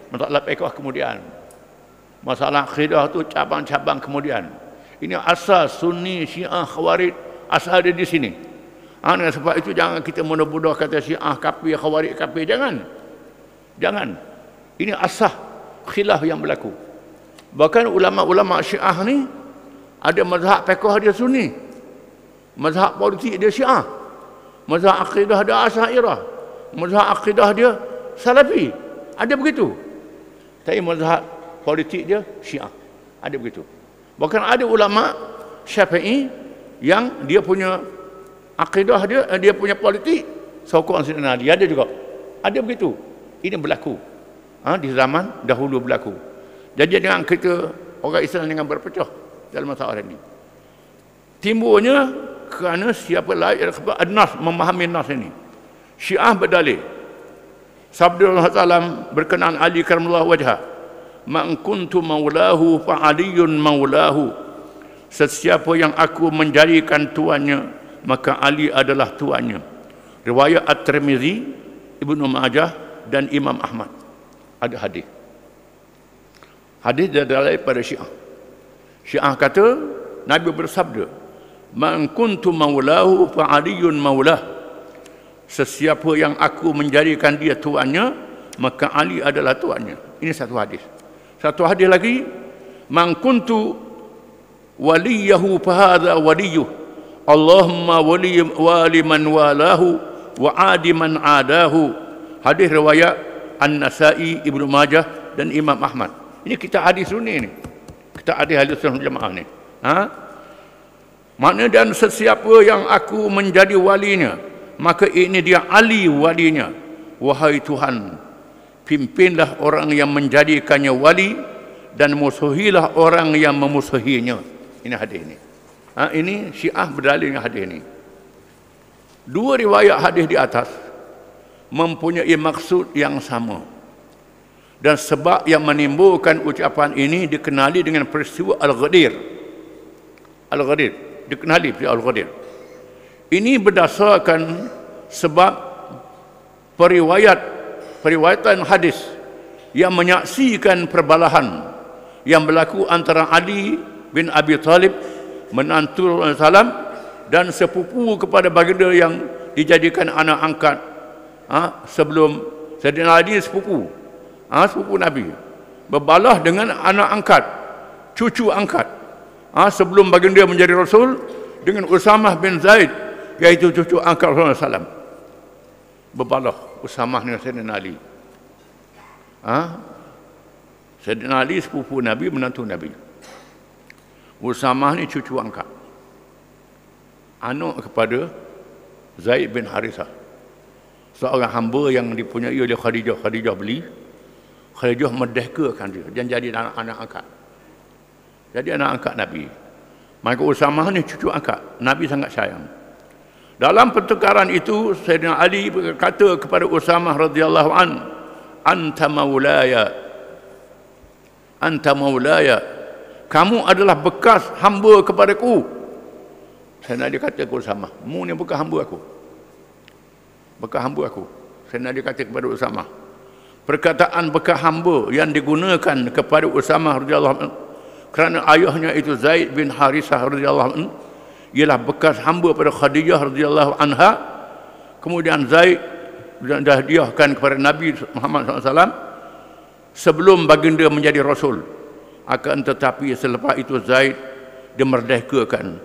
[SPEAKER 1] Masalah fiqh kemudian. Masalah akidah tu cabang-cabang kemudian. Ini asal Sunni, Syiah, Khawarij, asal dia di sini. Dengan sebab itu jangan kita mudah-mudah kata Syiah kafir, Khawarij kafir, jangan. Ini asal khilaf yang berlaku. Bahkan ulama-ulama Syiah ni ada mazhab fiqh dia Sunni, mazhab politik dia Syiah, mazhab akidah dia Asy'ariyah, mazhab akidah dia Salafi, ada begitu. Tapi mazhab politik dia Syiah, ada begitu. Bahkan ada ulama Syafi'i yang dia punya akidah dia punya politik sokong Sayyidina Ali, ada juga. Ada begitu. Ini berlaku. Di zaman dahulu berlaku. Jadi dengan kita orang Islam dengan berpecah dalam masalah ini. Timbulnya kerana siapa lain nas memahami nas ini. Syiah berdalil. Sabda Allah Taala berkenaan Ali karamallahu wajhah, "Man kuntu maulahu fa aliyun maulahu." Sesiapa yang aku menjadikan tuannya, maka Ali adalah tuannya. Riwayat At-Tirmizi, Ibnu Majah dan Imam Ahmad. Ada hadis. Hadis daripada Syiah. Syiah kata Nabi bersabda, "Man kuntu maulahu fa aliyun maulah." Sesiapa yang aku menjadikan dia tuannya, maka Ali adalah tuannya. Ini satu hadis. Satu hadis lagi, "Man kuntu waliyahu fa hadha waliyuh. Allahumma wali man walahu wa adi man adahu." Hadis riwayat An-Nasa'i, Ibnu Majah dan Imam Ahmad. Ini kita hadis Sunni ni. Kita hadis Ahlussunnah Jamaah ni. Makna dan sesiapa yang aku menjadi walinya, maka ini dia Ali walinya. Wahai Tuhan, pimpinlah orang yang menjadikannya wali dan musuhilah orang yang memusuhinya. Ini hadis ini. Ini Syiah berdalil dengan hadis ini. Dua riwayat hadis di atas mempunyai maksud yang sama. Dan sebab yang menimbulkan ucapan ini dikenali dengan peristiwa Al-Ghadir. Al-Ghadir, dikenali peristiwa Al-Ghadir. Ini berdasarkan sebab periwayatan hadis yang menyaksikan perbalahan yang berlaku antara Ali bin Abi Talib menantu Rasulullah dan sepupu kepada baginda yang dijadikan anak angkat sebelum Sayyidina Ali sepupu Nabi berbalah dengan anak angkat, cucu angkat sebelum baginda menjadi Rasul dengan Usamah bin Zaid, iaitu cucu angkat Rasulullah SAW. Berbalah Usamah dengan Sayyidina Ali. Sayyidina Ali sepupu Nabi, menantu Nabi. Usamah ni cucu angkat, anak kepada Zaid bin Harithah, seorang hamba yang dipunyai oleh Khadijah. Khadijah beli, Khadijah merdekakan dia dan jadi anak angkat. Jadi anak angkat Nabi. Maka Usamah ni cucu angkat, Nabi sangat sayang. Dalam pertukaran itu Sayyidina Ali berkata kepada Usamah radhiyallahu an, "Anta maulaya, kamu adalah bekas hamba kepadaku." Sayyidina Ali kata kepada Usamah, "Mu ni bukan hamba aku. bekas hamba aku. Sayyidina Ali kata kepada Usamah. Perkataan bekas hamba yang digunakan kepada Usamah radhiyallahu anhu kerana ayahnya itu Zaid bin Harisah radhiyallahu anhu ialah bekas hamba pada Khadijah radhiyallahu anha. Kemudian Zaid dah hadiahkan kepada Nabi Muhammad SAW sebelum baginda menjadi Rasul. Akan tetapi selepas itu Zaid dimerdekakan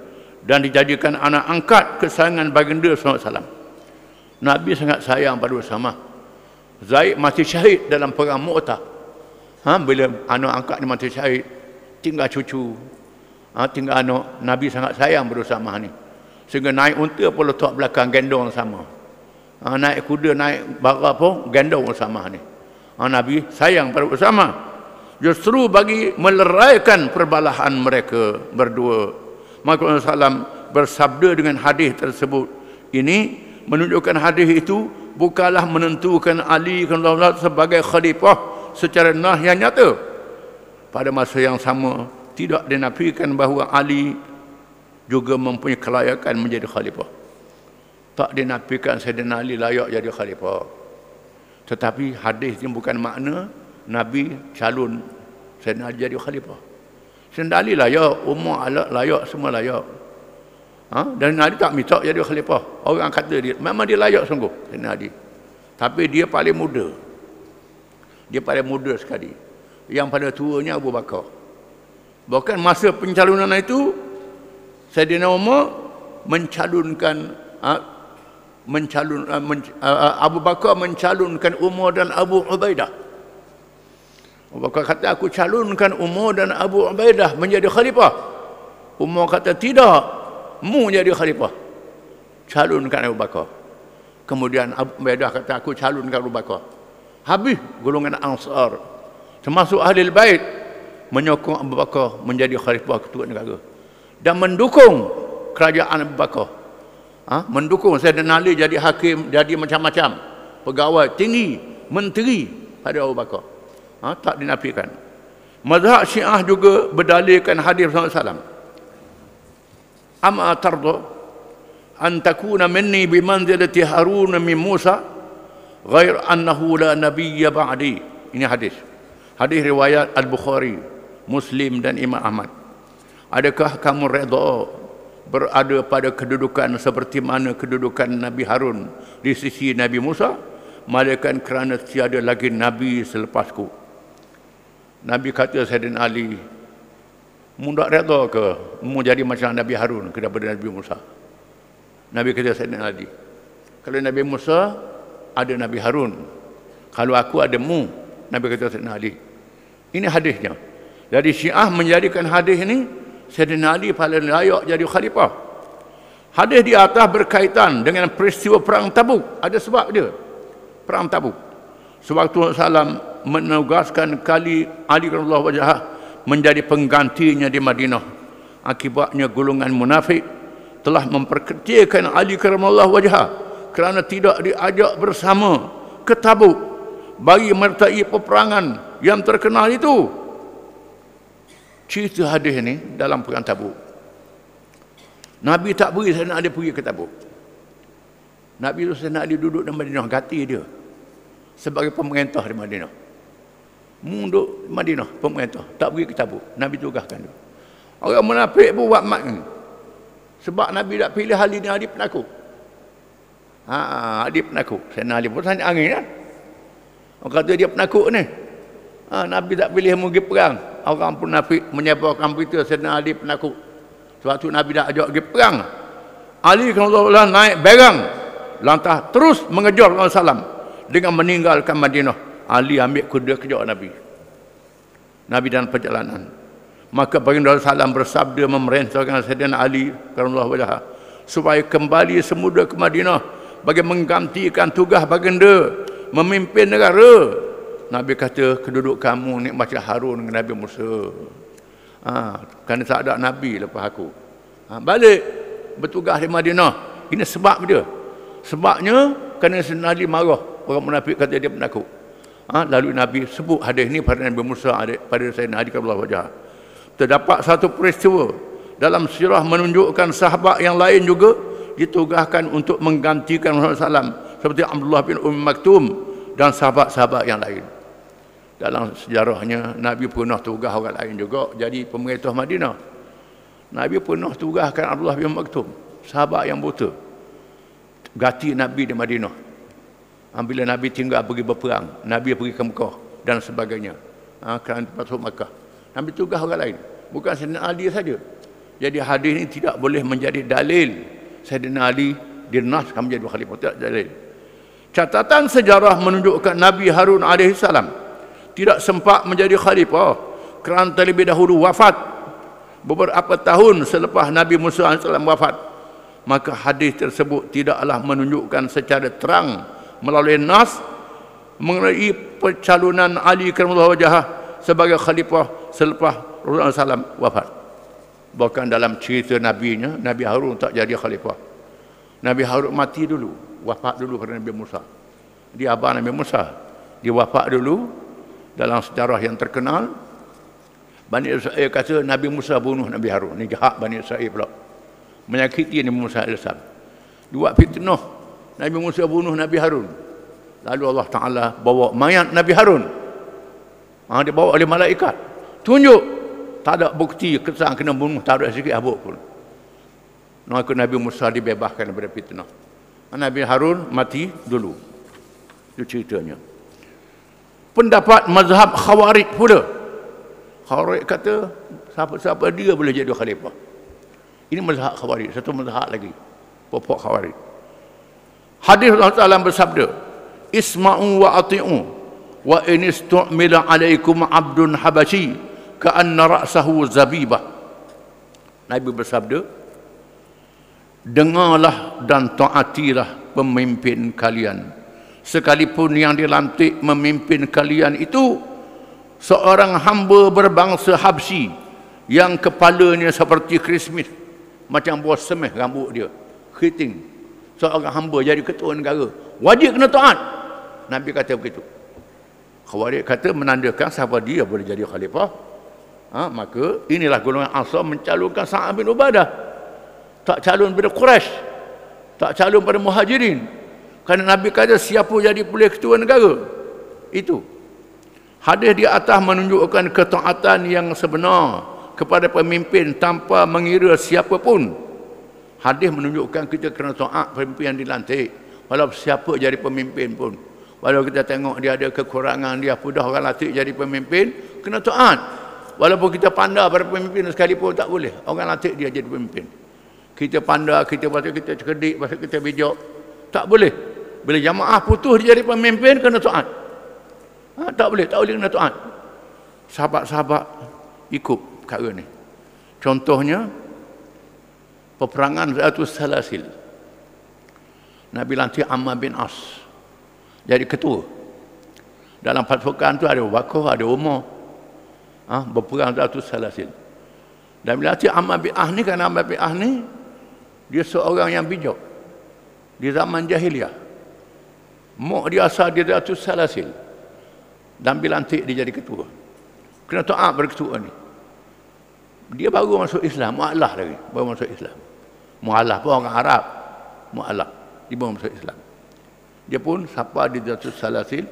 [SPEAKER 1] dan dijadikan anak angkat kesayangan baginda SAW. Nabi sangat sayang pada Usamah. Zaid mati syahid dalam perang Mu'tah. Bila anak angkat dia mati syahid, tinggal cucu, tinggal anak. Nabi sangat sayang pada Usamah ni, sehingga naik unta pun letak belakang, gendong sama. Naik kuda, naik bara pun gendong Usamah ni. Nabi sayang pada Usamah, justru bagi meleraikan perbalahan mereka berdua. Maka Rasulullah bersabda dengan hadis tersebut. Ini menunjukkan hadis itu bukanlah menentukan Ali sebagai khalifah secara nah yang nyata. Pada masa yang sama tidak dinafikan bahawa Ali juga mempunyai kelayakan menjadi khalifah. Tak dinafikan Sayyidina Ali layak jadi khalifah. Tetapi hadis ini bukan makna Nabi calon Sayyidina Ali jadi khalifah. Sayyidina Ali layak, Umar layak, semua layak. Dan Ali tak minta jadi khalifah. Orang kata dia, memang dia layak sungguh Sayyidina Ali. Tapi dia paling muda. Dia paling muda sekali. Yang pada tuanya Abu Bakar. Bahkan masa pencalonan itu Sayyidina Umar mencalonkan Abu Bakar mencalonkan Umar dan Abu Ubaidah. Abu Bakar kata, aku calonkan Umar dan Abu Ubaidah menjadi khalifah. Umar kata, tidak, mu jadi khalifah. Calonkan Abu Bakar. Kemudian Abu Ubaidah kata, aku calonkan Abu Bakar. Habis golongan Ansar termasuk Ahli Bait menyokong Abu Bakar menjadi khalifah ketua negara dan mendukung kerajaan Abu Bakar. Mendukung Sayyidina Ali jadi hakim, jadi macam-macam pegawai tinggi, menteri pada Abu Bakar. Tak dinafikan. Mazhab Syiah juga berdalilkan hadis Rasulullah SAW. Amma tarda an takuna minni bimanzilati Harun min Musa ghair annahu la nabiyya ba'di. Ini hadis. Hadis riwayat Al-Bukhari, Muslim dan Imam Ahmad. Adakah kamu redha berada pada kedudukan seperti mana kedudukan Nabi Harun di sisi Nabi Musa, melainkan kerana tiada lagi nabi selepasku. Nabi kata Sayyidina Ali, mu tak redha ke mu jadi macam Nabi Harun daripada Nabi Musa? Nabi kata Sayyidina Ali, kalau Nabi Musa ada Nabi Harun, kalau aku ada mu. Nabi kata Sayyidina Ali. Ini hadisnya. Jadi Syiah menjadikan hadis ini Sayyidina Ali paling layak jadi khalifah. Hadis di atas berkaitan dengan peristiwa perang Tabuk. Ada sebab dia. Perang Tabuk. Sewaktu Rasulullah menugaskan Ali radhiyallahu anhu menjadi penggantinya di Madinah. Akibatnya golongan munafik telah memperkecilkan Ali radhiyallahu anhu kerana tidak diajak bersama ke Tabuk bagi menyertai peperangan yang terkenal itu. Cerita hadis ini dalam perang Tabuk. Nabi tak beri Sayyidina Ali pergi ke Tabuk. Nabi itu Sayyidina Ali duduk di Madinah, ganti dia sebagai pemerintah di Madinah. Duduk di Madinah, pemerintah, tak pergi ke Tabuk. Nabi tugaskan dia. Orang munafik pun buat mak ni. Sebab Nabi tak pilih Ali ni, Ali penakut. Ali penakut. Sayyidina Ali pun tanya angin kan. Orang kata dia penakut ni. Nabi tak pilih pergi perang. Orang pun munafik menyebarkan berita Sayyidina Ali penakut. Sebab tu Nabi tak ajak pergi perang. Ali kalau naik berang, lantas terus mengejar Rasulullah dengan meninggalkan Madinah. Ali ambil kuda kejar Nabi dalam perjalanan. Maka baginda Rasulullah bersabda memerintahkan Sayyidina Ali radhiyallahu anhu supaya kembali semula ke Madinah bagi menggantikan tugas baginda memimpin negara. Nabi kata, keduduk kamu ni macam Harun dengan Nabi Musa. Kerana tak ada Nabi lepas aku. Balik bertugas di Madinah. Ini sebab dia. Sebabnya kerana Sayyidina Ali marah. Orang munafik kata dia penakut. Lalu Nabi sebut hadis ni pada Nabi Musa, pada Sayyidina Ali radhiyallahu anhu. Terdapat satu peristiwa dalam sirah menunjukkan sahabat yang lain juga ditugaskan untuk menggantikan Rasulullah SAW seperti Abdullah bin Maktum dan sahabat-sahabat yang lain. Dalam sejarahnya, Nabi pernah tugas orang lain juga jadi pemerintah Madinah. Nabi pernah tugaskan Abdullah bin Maktum, sahabat yang buta, ganti Nabi di Madinah. Bila Nabi tinggal pergi berperang, Nabi pergi ke Mekah dan sebagainya. Kerana masuk Mekah, Nabi tugas orang lain, bukan Sayyidina Ali saja. Jadi hadis ini tidak boleh menjadi dalil Sayyidina Ali dinaskan menjadi khalifah, tidak dalil. Catatan sejarah menunjukkan Nabi Harun alaihissalam tidak sempat menjadi khalifah kerana terlebih dahulu wafat beberapa tahun selepas Nabi Musa alaihissalam wafat. Maka hadis tersebut tidaklah menunjukkan secara terang melalui nas mengenai pencalonan Ali karamallahu wajhah sebagai khalifah selepas Rasulullah SAW wafat. Bahkan dalam cerita nabinya, Nabi Harun tak jadi khalifah. Nabi Harun mati dulu, wafat dulu pada Nabi Musa. Dia abang Nabi Musa, dia wafat dulu. Dalam sejarah yang terkenal, Bani Israel kata Nabi Musa bunuh Nabi Harun. Ini jahat Bani Israel pula, menyakiti Nabi Musa AS. Dibuat fitnah, Nabi Musa bunuh Nabi Harun. Lalu Allah Ta'ala bawa mayat Nabi Harun, dia bawa oleh malaikat, tunjuk, tak ada bukti kesan kena bunuh, tak ada sikit habuk pun. Maka Nabi Musa dibebaskan daripada fitnah. Nabi Harun mati dulu. Itu ceritanya. Pendapat mazhab Khawarij pula, Khawarij kata siapa-siapa dia boleh jadi khalifah. Ini mazhab Khawarij, satu mazhab lagi, pokok Khawarij. Hadis Rasulullah bersabda, isma'u wa ati'u wa in istu'mila alaikum abdun habashi ka'anna ra'sahu zabibah. Nabi bersabda, dengarlah dan taatilah pemimpin kalian, sekalipun yang dilantik memimpin kalian itu seorang hamba berbangsa Habsyi yang kepalanya seperti krismis, macam buah semeh rambut dia, keriting. Seorang hamba jadi ketua negara, wajib kena taat. Nabi kata begitu. Khawarij kata menandakan siapa dia boleh jadi khalifah. Maka inilah golongan Ansar mencalonkan Sa'ad bin Ubadah. Tak calon pada Quraisy, tak calon pada Muhajirin. Kerana Nabi kata siapa jadi boleh ketua negara. Itu hadis di atas menunjukkan ketaatan yang sebenar kepada pemimpin tanpa mengira siapa pun. Hadis menunjukkan kita kena taat pemimpin yang dilantik, walau siapa jadi pemimpin pun. Walau kita tengok dia ada kekurangan, dia mudah orang lantik jadi pemimpin, kena taat. Walaupun kita pandai pada pemimpin sekalipun, tak boleh orang lantik dia jadi pemimpin. Kita pandai, kita pasal kita cerdik, pasal kita bijak, tak boleh. Bila jamaah putus dia jadi pemimpin, kena taat. Tak boleh kena taat. Sahabat-sahabat ikut perkara ni. Contohnya peperangan Zatul Salasil. Nabi lantik Ammar bin As jadi ketua. Dalam pasukan tu ada Abu Bakar, ada Umar. Berperang Zatul Salasil. Dan bila lantik Ammar bin As ni, kerana Ammar bin As ni dia seorang yang bijak di zaman jahiliah. Mak dia asal dia Zatul Salasil. Dan bila lantik dia jadi ketua, kena taat pada ketua ni. Dia baru masuk Islam, mu'alaf lagi, baru masuk Islam. Mu'alaf pun orang Arab, mu'alaf, dia baru masuk Islam. Dia pun siapa di Zatul Salasil.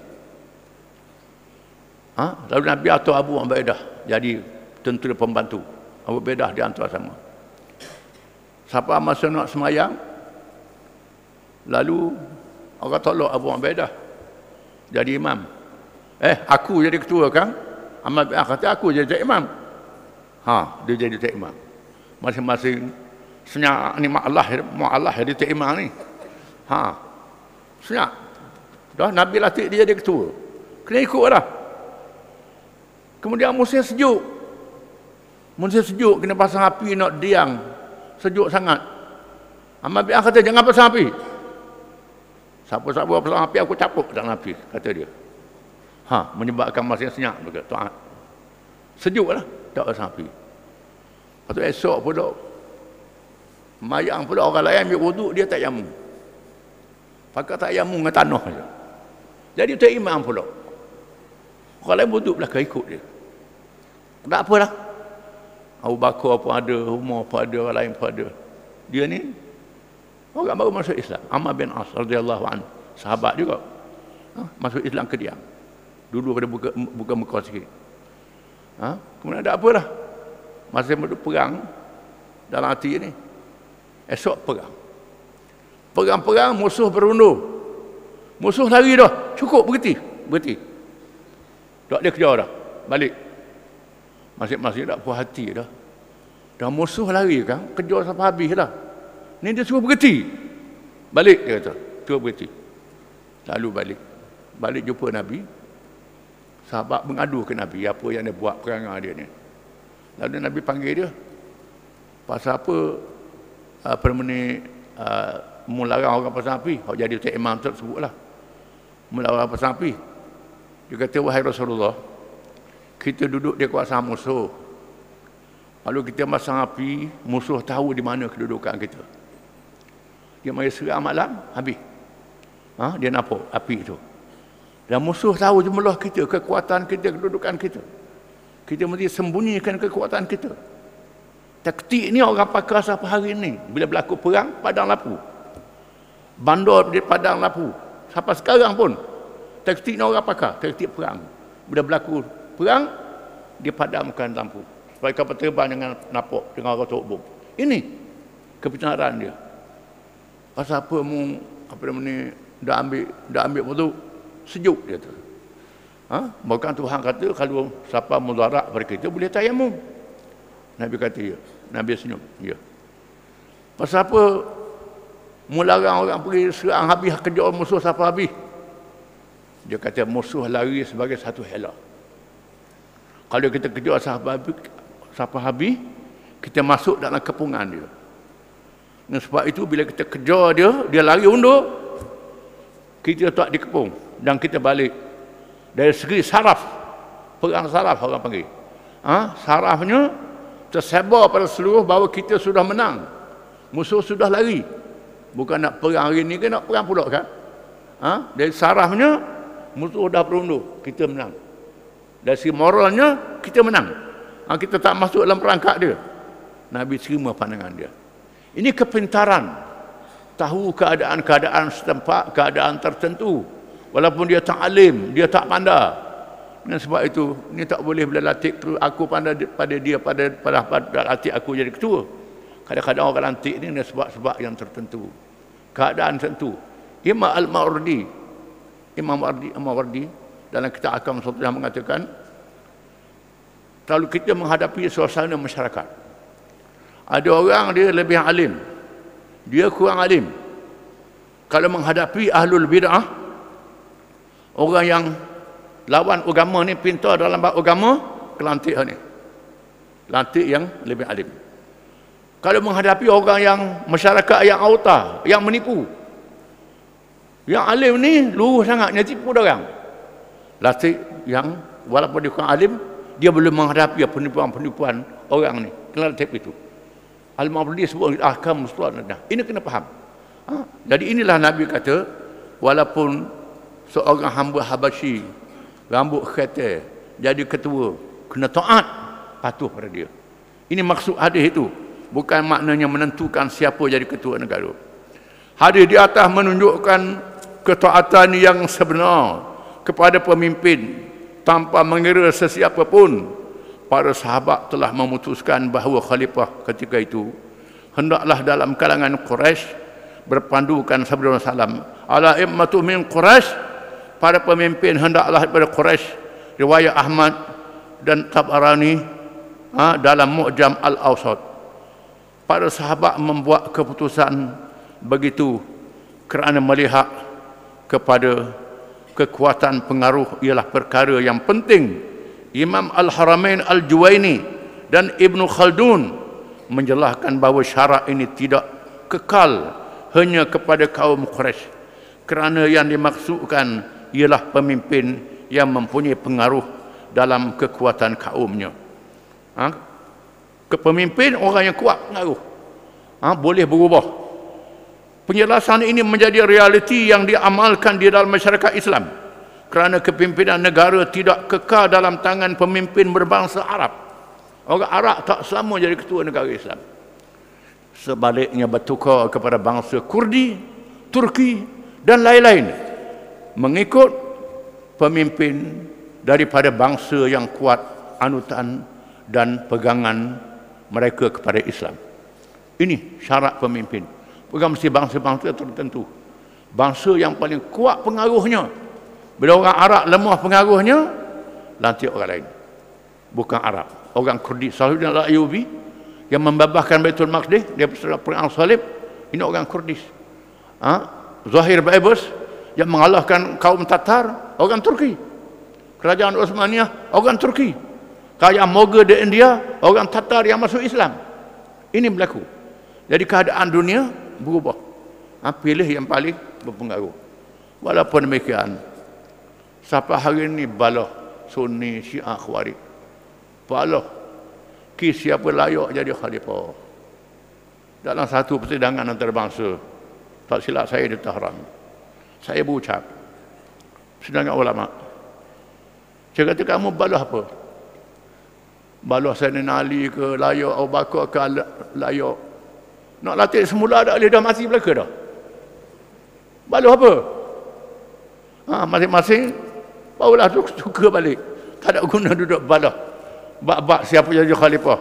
[SPEAKER 1] Lalu Nabi atau Abu Ubaidah jadi tentera pembantu. Abu Ubaidah dia hantar sama. Siapa masa nak semayang, lalu orang tolak Abu Ubaidah jadi imam. Aku jadi ketua kan? Ammar bin As kata aku jadi imam. Dia jadi tak imam. Masing-masing senyap ni mu'allah jadi tak imam ni. Senyap. Dah Nabi latih dia jadi ketua. Kena ikutlah. Kemudian musim sejuk. Musim sejuk kena pasang api nak diang. Sejuk sangat. Ammar bin As kata jangan pasang api. Siapa-siapa pasang api aku capuk dalam api, kata dia. Menyebabkan masa senyap juga. Taat. Sejuk lah, tak pasang api. Lepas tu esok pula, mayang pula orang lain ambil wuduk, dia tak yamu. Pakai tak yamu dengan tanah saja. Jadi tak imam pula. Orang lain wuduk belakang ikut dia. Tak apalah. Abu Bakar pun ada, Umar pun ada, orang lain pun ada. Dia ni orang baru masuk Islam, Ammar bin As radhiyallahu anhu. sahabat juga. Masuk Islam Kediang. Dulu pada buka Mekah sikit. Kemudian ada apa dah? Masa perang dalam hati ni. Esok perang. Perang-perang, musuh berundur. Musuh lari dah. Cukup berhenti. Tak dia kejar dah. Balik. Masing-masing tak puas hati dah. Dah musuh lari kan, kejar sampai habis dah. Ni dia suruh berhenti. Balik dia kata. Suruh berhenti. Lalu balik. Balik jumpa Nabi. Sahabat mengadu ke Nabi apa yang dia buat perangai dia ni. Lalu Nabi panggil dia. Pasal apa ni melarang orang pasang api. Hak jadi Tuan Imam tersebutlah. Melarang orang pasang api. Dia kata, wahai Rasulullah, kita duduk di kawasan musuh. Lalu kita pasang api, musuh tahu di mana kedudukan kita. Dia mari serang malam, habis. Dia nampak api itu. Dan musuh tahu jumlah kita, kekuatan kita, kedudukan kita. Kita mesti sembunyikan kekuatan kita. Taktik ni orang pakai sampai hari ni. Bila berlaku perang, padang lapu. Bandar di padang lapu. Sampai sekarang pun. Taktik ni orang pakai, taktik perang. Bila berlaku perang, dia padamkan lampu. Supaya kapal terbang dengan nampak, dengan rotok bom. Ini kebenaran dia. Pasal apa mu, dah ambil waktu sejuk dia tu. Bahkan Tuhan kata kalau siapa mudarat pada kita boleh tayamum. Nabi kata ya. Nabi senyum. Ya. Pasal apa melarang orang pergi serang habis kejar musuh sampai habis. Dia kata musuh lari sebagai satu hela. Kalau kita kejar sampai habis, kita masuk dalam kepungan dia. Dan sebab itu bila kita kejar dia lari undur, kita tak dikepung dan kita balik. Dari segi saraf, perang saraf orang panggil. Sarafnya tersebar pada seluruh bahawa kita sudah menang. Musuh sudah lari. Bukan nak perang hari ni ke nak perang pula kan? Dari sarafnya musuh dah berundur, kita menang. Dari segi moralnya kita menang. Kita tak masuk dalam perangkap dia. Nabi terima pandangan dia. Ini kepintaran. Tahu keadaan-keadaan setempat, keadaan tertentu. Walaupun dia tak alim, dia tak pandai. Dan sebab itu, ini tak boleh bila latih aku pandai pada dia, pada latih aku jadi ketua. Kadang-kadang orang lantik ni ada sebab-sebab yang tertentu. Keadaan tertentu. Imam Al-Mawardi dalam kitab Ahkam Sultan mengatakan, kalau kita menghadapi suasana masyarakat, ada orang dia lebih alim, dia kurang alim. Kalau menghadapi ahlul bid'ah, orang yang lawan agama ni pintar dalam bab agama, kelantik ni. Lantik yang lebih alim. Kalau menghadapi orang yang masyarakat yang auta, yang menipu, yang alim ni lurus sangat, dia tipu orang. Latih yang walaupun dia kurang alim, dia belum menghadapi penipuan-penipuan orang ni. Kena latih itu. Al-Mawardi sebut ahkam mustahil. Ini kena faham. Jadi inilah Nabi kata, walaupun seorang hamba Habasyi, rambut khatam, jadi ketua, kena taat, patuh pada dia. Ini maksud hadis itu. Bukan maknanya menentukan siapa jadi ketua negara. Hadis di atas menunjukkan ketaatan yang sebenar kepada pemimpin tanpa mengira sesiapa pun. Para sahabat telah memutuskan bahawa khalifah ketika itu hendaklah dalam kalangan Quraisy berpandukan sabda Rasulullah, ala immatu min Quraisy, para pemimpin hendaklah daripada Quraisy. Riwayat Ahmad dan Tabarani dalam Mu'jam Al-Awsat. Para sahabat membuat keputusan begitu kerana melihat kepada kekuatan pengaruh ialah perkara yang penting. Imam Al-Haramain Al-Juwaini dan Ibn Khaldun menjelaskan bahawa syarat ini tidak kekal hanya kepada kaum Quraisy, kerana yang dimaksudkan ialah pemimpin yang mempunyai pengaruh dalam kekuatan kaumnya. Kepemimpin orang yang kuat pengaruh, boleh berubah. Penjelasan ini menjadi realiti yang diamalkan di dalam masyarakat Islam, kerana kepimpinan negara tidak kekal dalam tangan pemimpin berbangsa Arab. Orang Arab tak selama jadi ketua negara Islam. Sebaliknya bertukar kepada bangsa Kurdi, Turki dan lain-lain, mengikut pemimpin daripada bangsa yang kuat anutan dan pegangan mereka kepada Islam. Ini syarat pemimpin. Bukan mesti bangsa-bangsa tertentu. Bangsa yang paling kuat pengaruhnya. Bila orang Arab lemah pengaruhnya, lantik orang lain. Bukan Arab. Orang Kurdi, Salahuddin al-Ayyubi yang membabahkan Baitul Maqdis, dia berserah perang salib, ini orang Kurdis. Zahir Baibus yang mengalahkan kaum Tatar, orang Turki. Kerajaan Osmaniyah, orang Turki. Kerajaan Mughal di India, orang Tatar yang masuk Islam. Ini berlaku. Jadi keadaan dunia berubah. Pilih yang paling berpengaruh. Walaupun demikian, sampai hari ini balah Sunni, Syiah, Khawarij. Balah siapa layak jadi khalifah. Dalam satu persidangan antarabangsa, tak silap saya di Tehran, saya berucap, persidangan ulama, saya kata, kamu balah apa? Balah Sayyidina Ali ke, layak Abu Bakar ke, layak? Nak latih semula dah, dia dah mati belaka dah. Balah apa? Masing-masing barulah suka balik. Tak ada guna duduk balah. Bak-bak siapa jadi khalifah.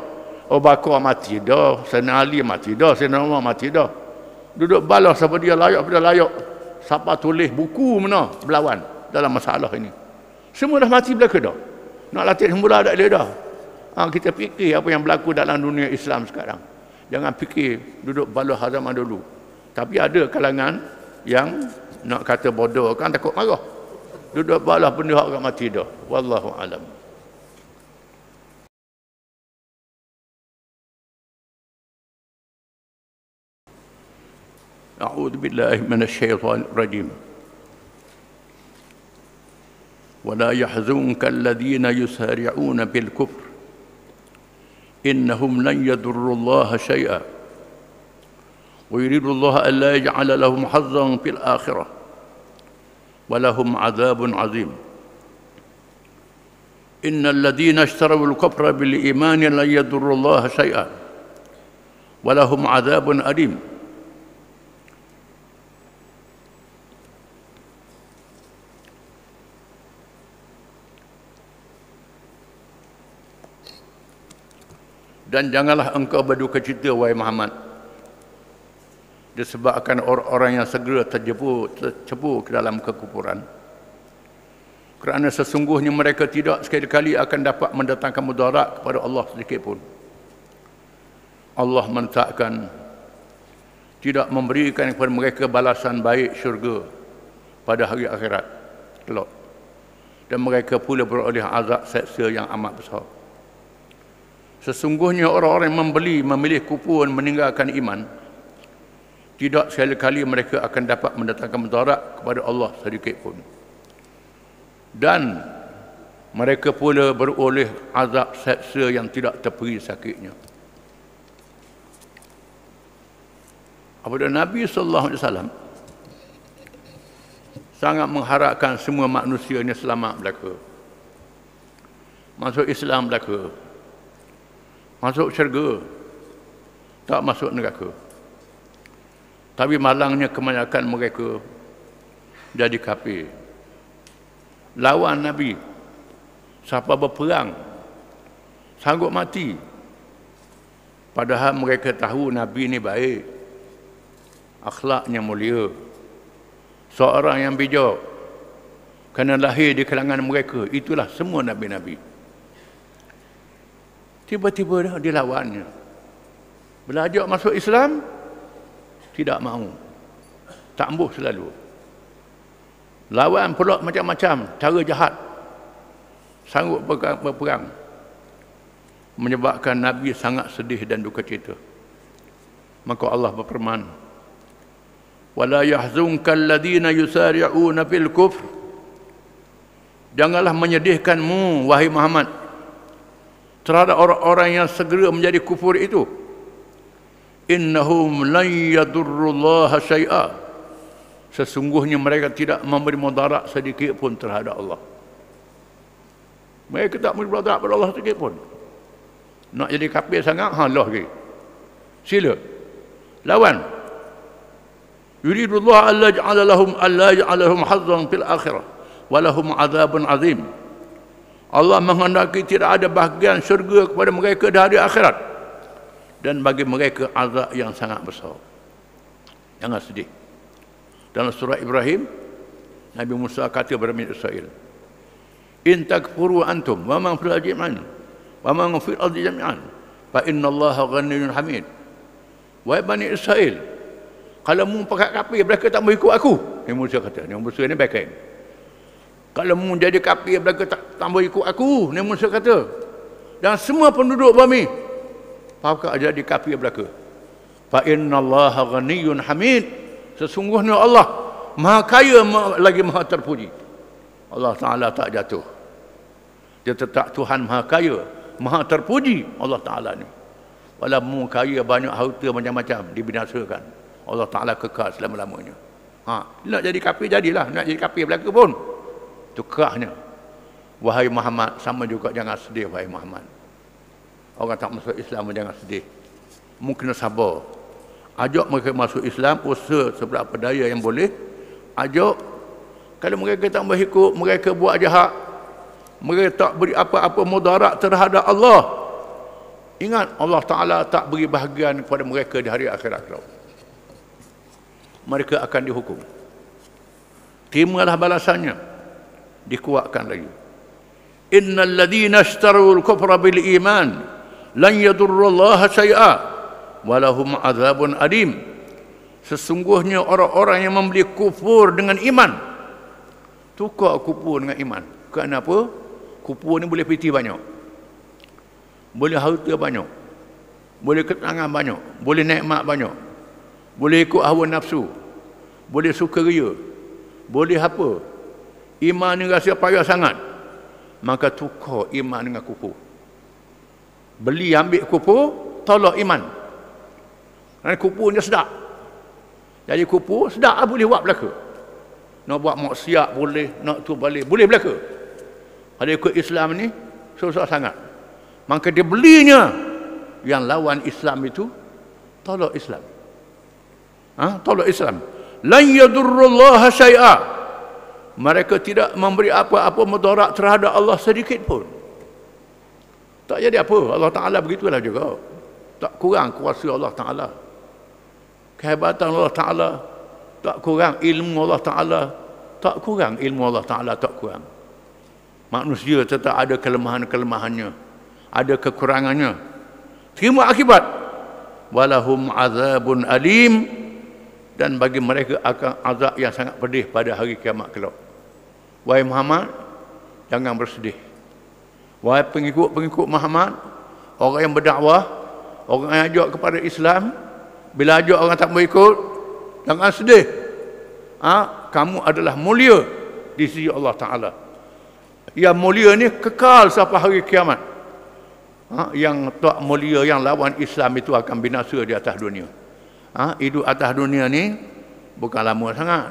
[SPEAKER 1] Abu Bakar mati dah, Sayyidina Ali mati dah, Sayyidina Umar mati dah. Duduk balah siapa dia layak, pada layak. Siapa tulis buku mana berlawan dalam masalah ini. Semua dah mati belaka dah. Nak latih semula dah dia dah. Kita fikir apa yang berlaku dalam dunia Islam sekarang. Jangan fikir duduk balah zaman dulu. Tapi ada kalangan yang nak kata bodoh kan, takut marah. Duduk balah benda orang mati dah. Wallahu alam. أعوذ بالله من الشيطان الرجيم ولا يحزنك الذين يسارعون بالكفر إنهم لن يضروا الله شيئا ويريد الله ألا يجعل لهم حظا في الآخرة ولهم عذاب عظيم إن الذين اشتروا الكفر بالإيمان لن يضروا الله شيئا ولهم عذاب أليم. Dan janganlah engkau berduka cita, wahai Muhammad, disebabkan orang-orang yang segera tercebur ke dalam kekufuran. Kerana sesungguhnya mereka tidak sekali-kali akan dapat mendatangkan mudarat kepada Allah sedikit pun. Allah menetapkan tidak memberikan kepada mereka balasan baik syurga pada hari akhirat kelak. Dan mereka pula beroleh azab seksa yang amat besar. Sesungguhnya orang-orang yang memilih kufur dan meninggalkan iman, tidak sekali-kali mereka akan dapat mendatangkan mudarat kepada Allah sedikit pun. Dan mereka pula beroleh azab seksa yang tidak terperi sakitnya. Apabila Nabi SAW sangat mengharapkan semua manusia ini selamat belaka, masuk Islam belaka, masuk syurga, tak masuk neraka. Tapi malangnya kebanyakan mereka jadi kafir. Lawan Nabi. Siapa berperang, sanggup mati. Padahal mereka tahu Nabi ini baik, akhlaknya mulia, seorang yang bijak, kerana lahir di kalangan mereka. Itulah semua Nabi-Nabi. Tiba-tiba dia lawannya. Belajar masuk Islam, tidak mahu. Tambuh selalu. Lawan pula macam-macam, cara jahat. Sanggup berperang. Menyebabkan Nabi sangat sedih dan duka cita. Maka Allah berfirman, وَلَا يَحْزُنْكَ الَّذِينَ يُسَارِعُونَ فِي الْكُفْرِ. Janganlah menyedihkanmu, wahai Muhammad, terhadap orang-orang yang segera menjadi kufur itu. Innahum lan yadurrullaha syai'a. Sesungguhnya mereka tidak memberi mudarat sedikit pun terhadap Allah. Mereka tak memberi mudarat pada Allah sedikit pun. Nak jadi kafir sangat, halah lagi. Sila. Lawan. Yuridullah alla yaj'ala lahum hazzan fil akhirah wa lahum 'adzabun 'azim. Allah menghendaki tidak ada bahagian syurga kepada mereka di hari akhirat, dan bagi mereka azab yang sangat besar. Jangan sedih. Dalam surah Ibrahim, Nabi Musa kata kepada Bani Israel, in takfuru antum wa man fil ardi jami'an wa man fil ardi jami'an fa innallaha ghaniyyun hamid. Wahai Bani Israel, kalau mu pakai kafir mereka tak mau ikut aku. Nabi Musa kata, Nabi Musa ni baik. Kalau mu jadi kafir mereka tak mau ikut aku, Nabi Musa kata. Dan semua penduduk bumi pakak jadi kafir mereka. Fa innallaha ghaniyyun hamid. Sesungguhnya Allah Maha Kaya lagi Maha Terpuji. Allah Ta'ala tak jatuh. Dia tetap Tuhan Maha Kaya, Maha Terpuji Allah Ta'ala ni. Walaupun kaya banyak harta macam-macam dibinasakan, Allah Ta'ala kekal selama-lamanya. Nak jadi kafir jadilah, nak jadi kafir belaka pun. Itu kerahnya. Wahai Muhammad, sama juga jangan sedih wahai Muhammad. Orang tak masuk Islam jangan sedih. Mungkin sabar. Ajak mereka masuk Islam, usaha seberapa daya yang boleh. Ajak. Kalau mereka tak berikut, mereka buat jahat, mereka tak beri apa-apa mudarat terhadap Allah, ingat Allah Ta'ala tak beri bahagian kepada mereka di hari akhirat kelak. Mereka akan dihukum. Terimalah balasannya. Dikuatkan lagi. Innal ladhina ishtarul kufra bil iman lan yadurrullaha syai'a walahum azabun adim. Sesungguhnya orang-orang yang membeli kufur dengan iman, tukar kufur dengan iman. Kenapa? Kufur ni boleh piti banyak, boleh harta banyak, boleh ketenangan banyak, boleh nikmat banyak, boleh ikut hawa nafsu, boleh sukaria, boleh apa. Iman ni rasa payah sangat, maka tukar iman dengan kufur. Beli ambil kufur, tolak iman. Dan kufur ni sedap. Jadi kufur sedap boleh buat belaka. Nak buat maksiat boleh, nak tu balik boleh belaka. Kalau ikut Islam ni susah sangat. Maka dia belinya yang lawan Islam itu tolak Islam. Tolak Islam. Lan yadurrullaha syai'a. Mereka tidak memberi apa-apa mudarat terhadap Allah sedikit pun. Tak jadi apa. Allah Ta'ala begitulah juga. Tak kurang kuasa Allah Ta'ala. Kehebatan Allah Ta'ala tak kurang, ilmu Allah Ta'ala tak kurang, ilmu Allah Ta'ala tak kurang. Manusia tetap ada kelemahan-kelemahannya, ada kekurangannya. Terima akibat. Walahum azabun alim. Dan bagi mereka akan azab yang sangat pedih pada hari kiamat kelak. Wahai Muhammad, jangan bersedih. Wahai pengikut-pengikut Muhammad, orang yang berdakwah, orang yang ajak kepada Islam, bila ajak orang tak mau ikut, jangan sedih. Kamu adalah mulia di sisi Allah Ta'ala. Yang mulia ni kekal sampai hari kiamat. Yang tak mulia, yang lawan Islam itu akan binasa di atas dunia. Hidup atas dunia ni bukan lama sangat.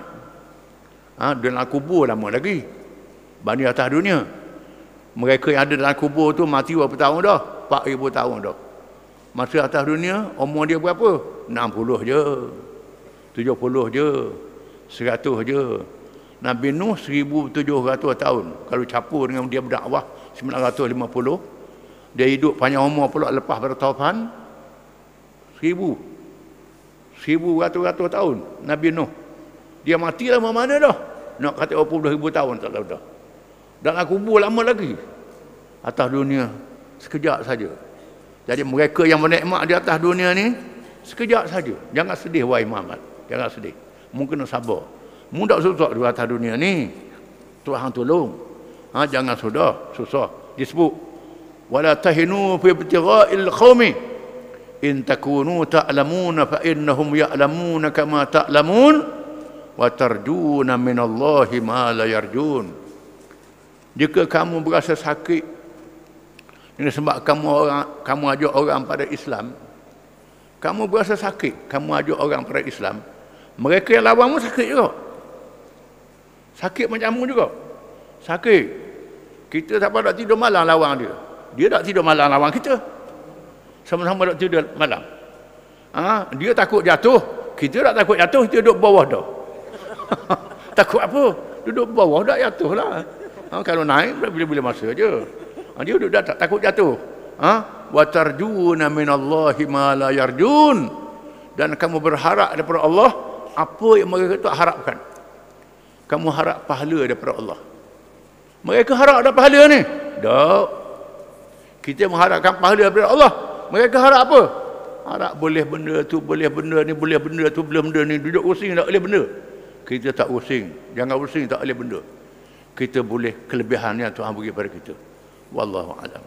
[SPEAKER 1] Dalam kubur lama lagi banding atas dunia. Mereka yang ada dalam kubur tu mati berapa tahun dah? 4,000 tahun dah. Masa atas dunia umur dia berapa? 60 je, 70 je, 100 je. Nabi Nuh 1,700 tahun. Kalau capur dengan dia berdakwah 950, dia hidup panjang umur pula lepas bertauban 1,100 tahun. Nabi Nuh dia mati lama mana dah? Nak kata 20,000 tahun tak tahu dah. Dalam kubur lama lagi. Atas dunia sekejap saja. Jadi mereka yang menikmat di atas dunia ni sekejap saja. Jangan sedih wahai Muhammad. Jangan sedih. Mungkin sabar. Mudah susah di atas dunia ni. Tuhan tolong. Jangan susah. Disebut wala tahinu fi ibtigha'il qaumi in takunu ta'lamuna fa innahum ya'lamuna kama ta'lamun wa tarjuna minallahi ma la yarjun. Jika kamu berasa sakit, ini sebab kamu ajak orang pada Islam, kamu berasa sakit, kamu ajak orang pada Islam, mereka yang lawanmu sakit juga. Sakit macammu juga. Sakit. Kita tak pada tidur malam lawan dia. Dia tak tidur malam lawan kita. Sama-sama tak tidur malam. Dia takut jatuh, Kita tak takut jatuh, kita duduk bawah dah. Takut apa? Duduk bawah dah jatuh lah. Kalau naik bila-bila masa je. Dia duduk tak takut jatuh. Wa tarjuna minallahi ma la yarjun. Dan kamu berharap daripada Allah apa yang mereka tak harapkan. Kamu harap pahala daripada Allah. Mereka harap ada pahala ni. Tak. Kita mengharapkan pahala daripada Allah. Mereka harap apa? Harap boleh benda tu, boleh benda ni, boleh benda tu, boleh benda ni. Duduk pusing tak boleh benda. Kita tak pusing. Jangan pusing tak boleh benda. Kita boleh kelebihan yang Tuhan bagi pada kita. Wallahu a'lam.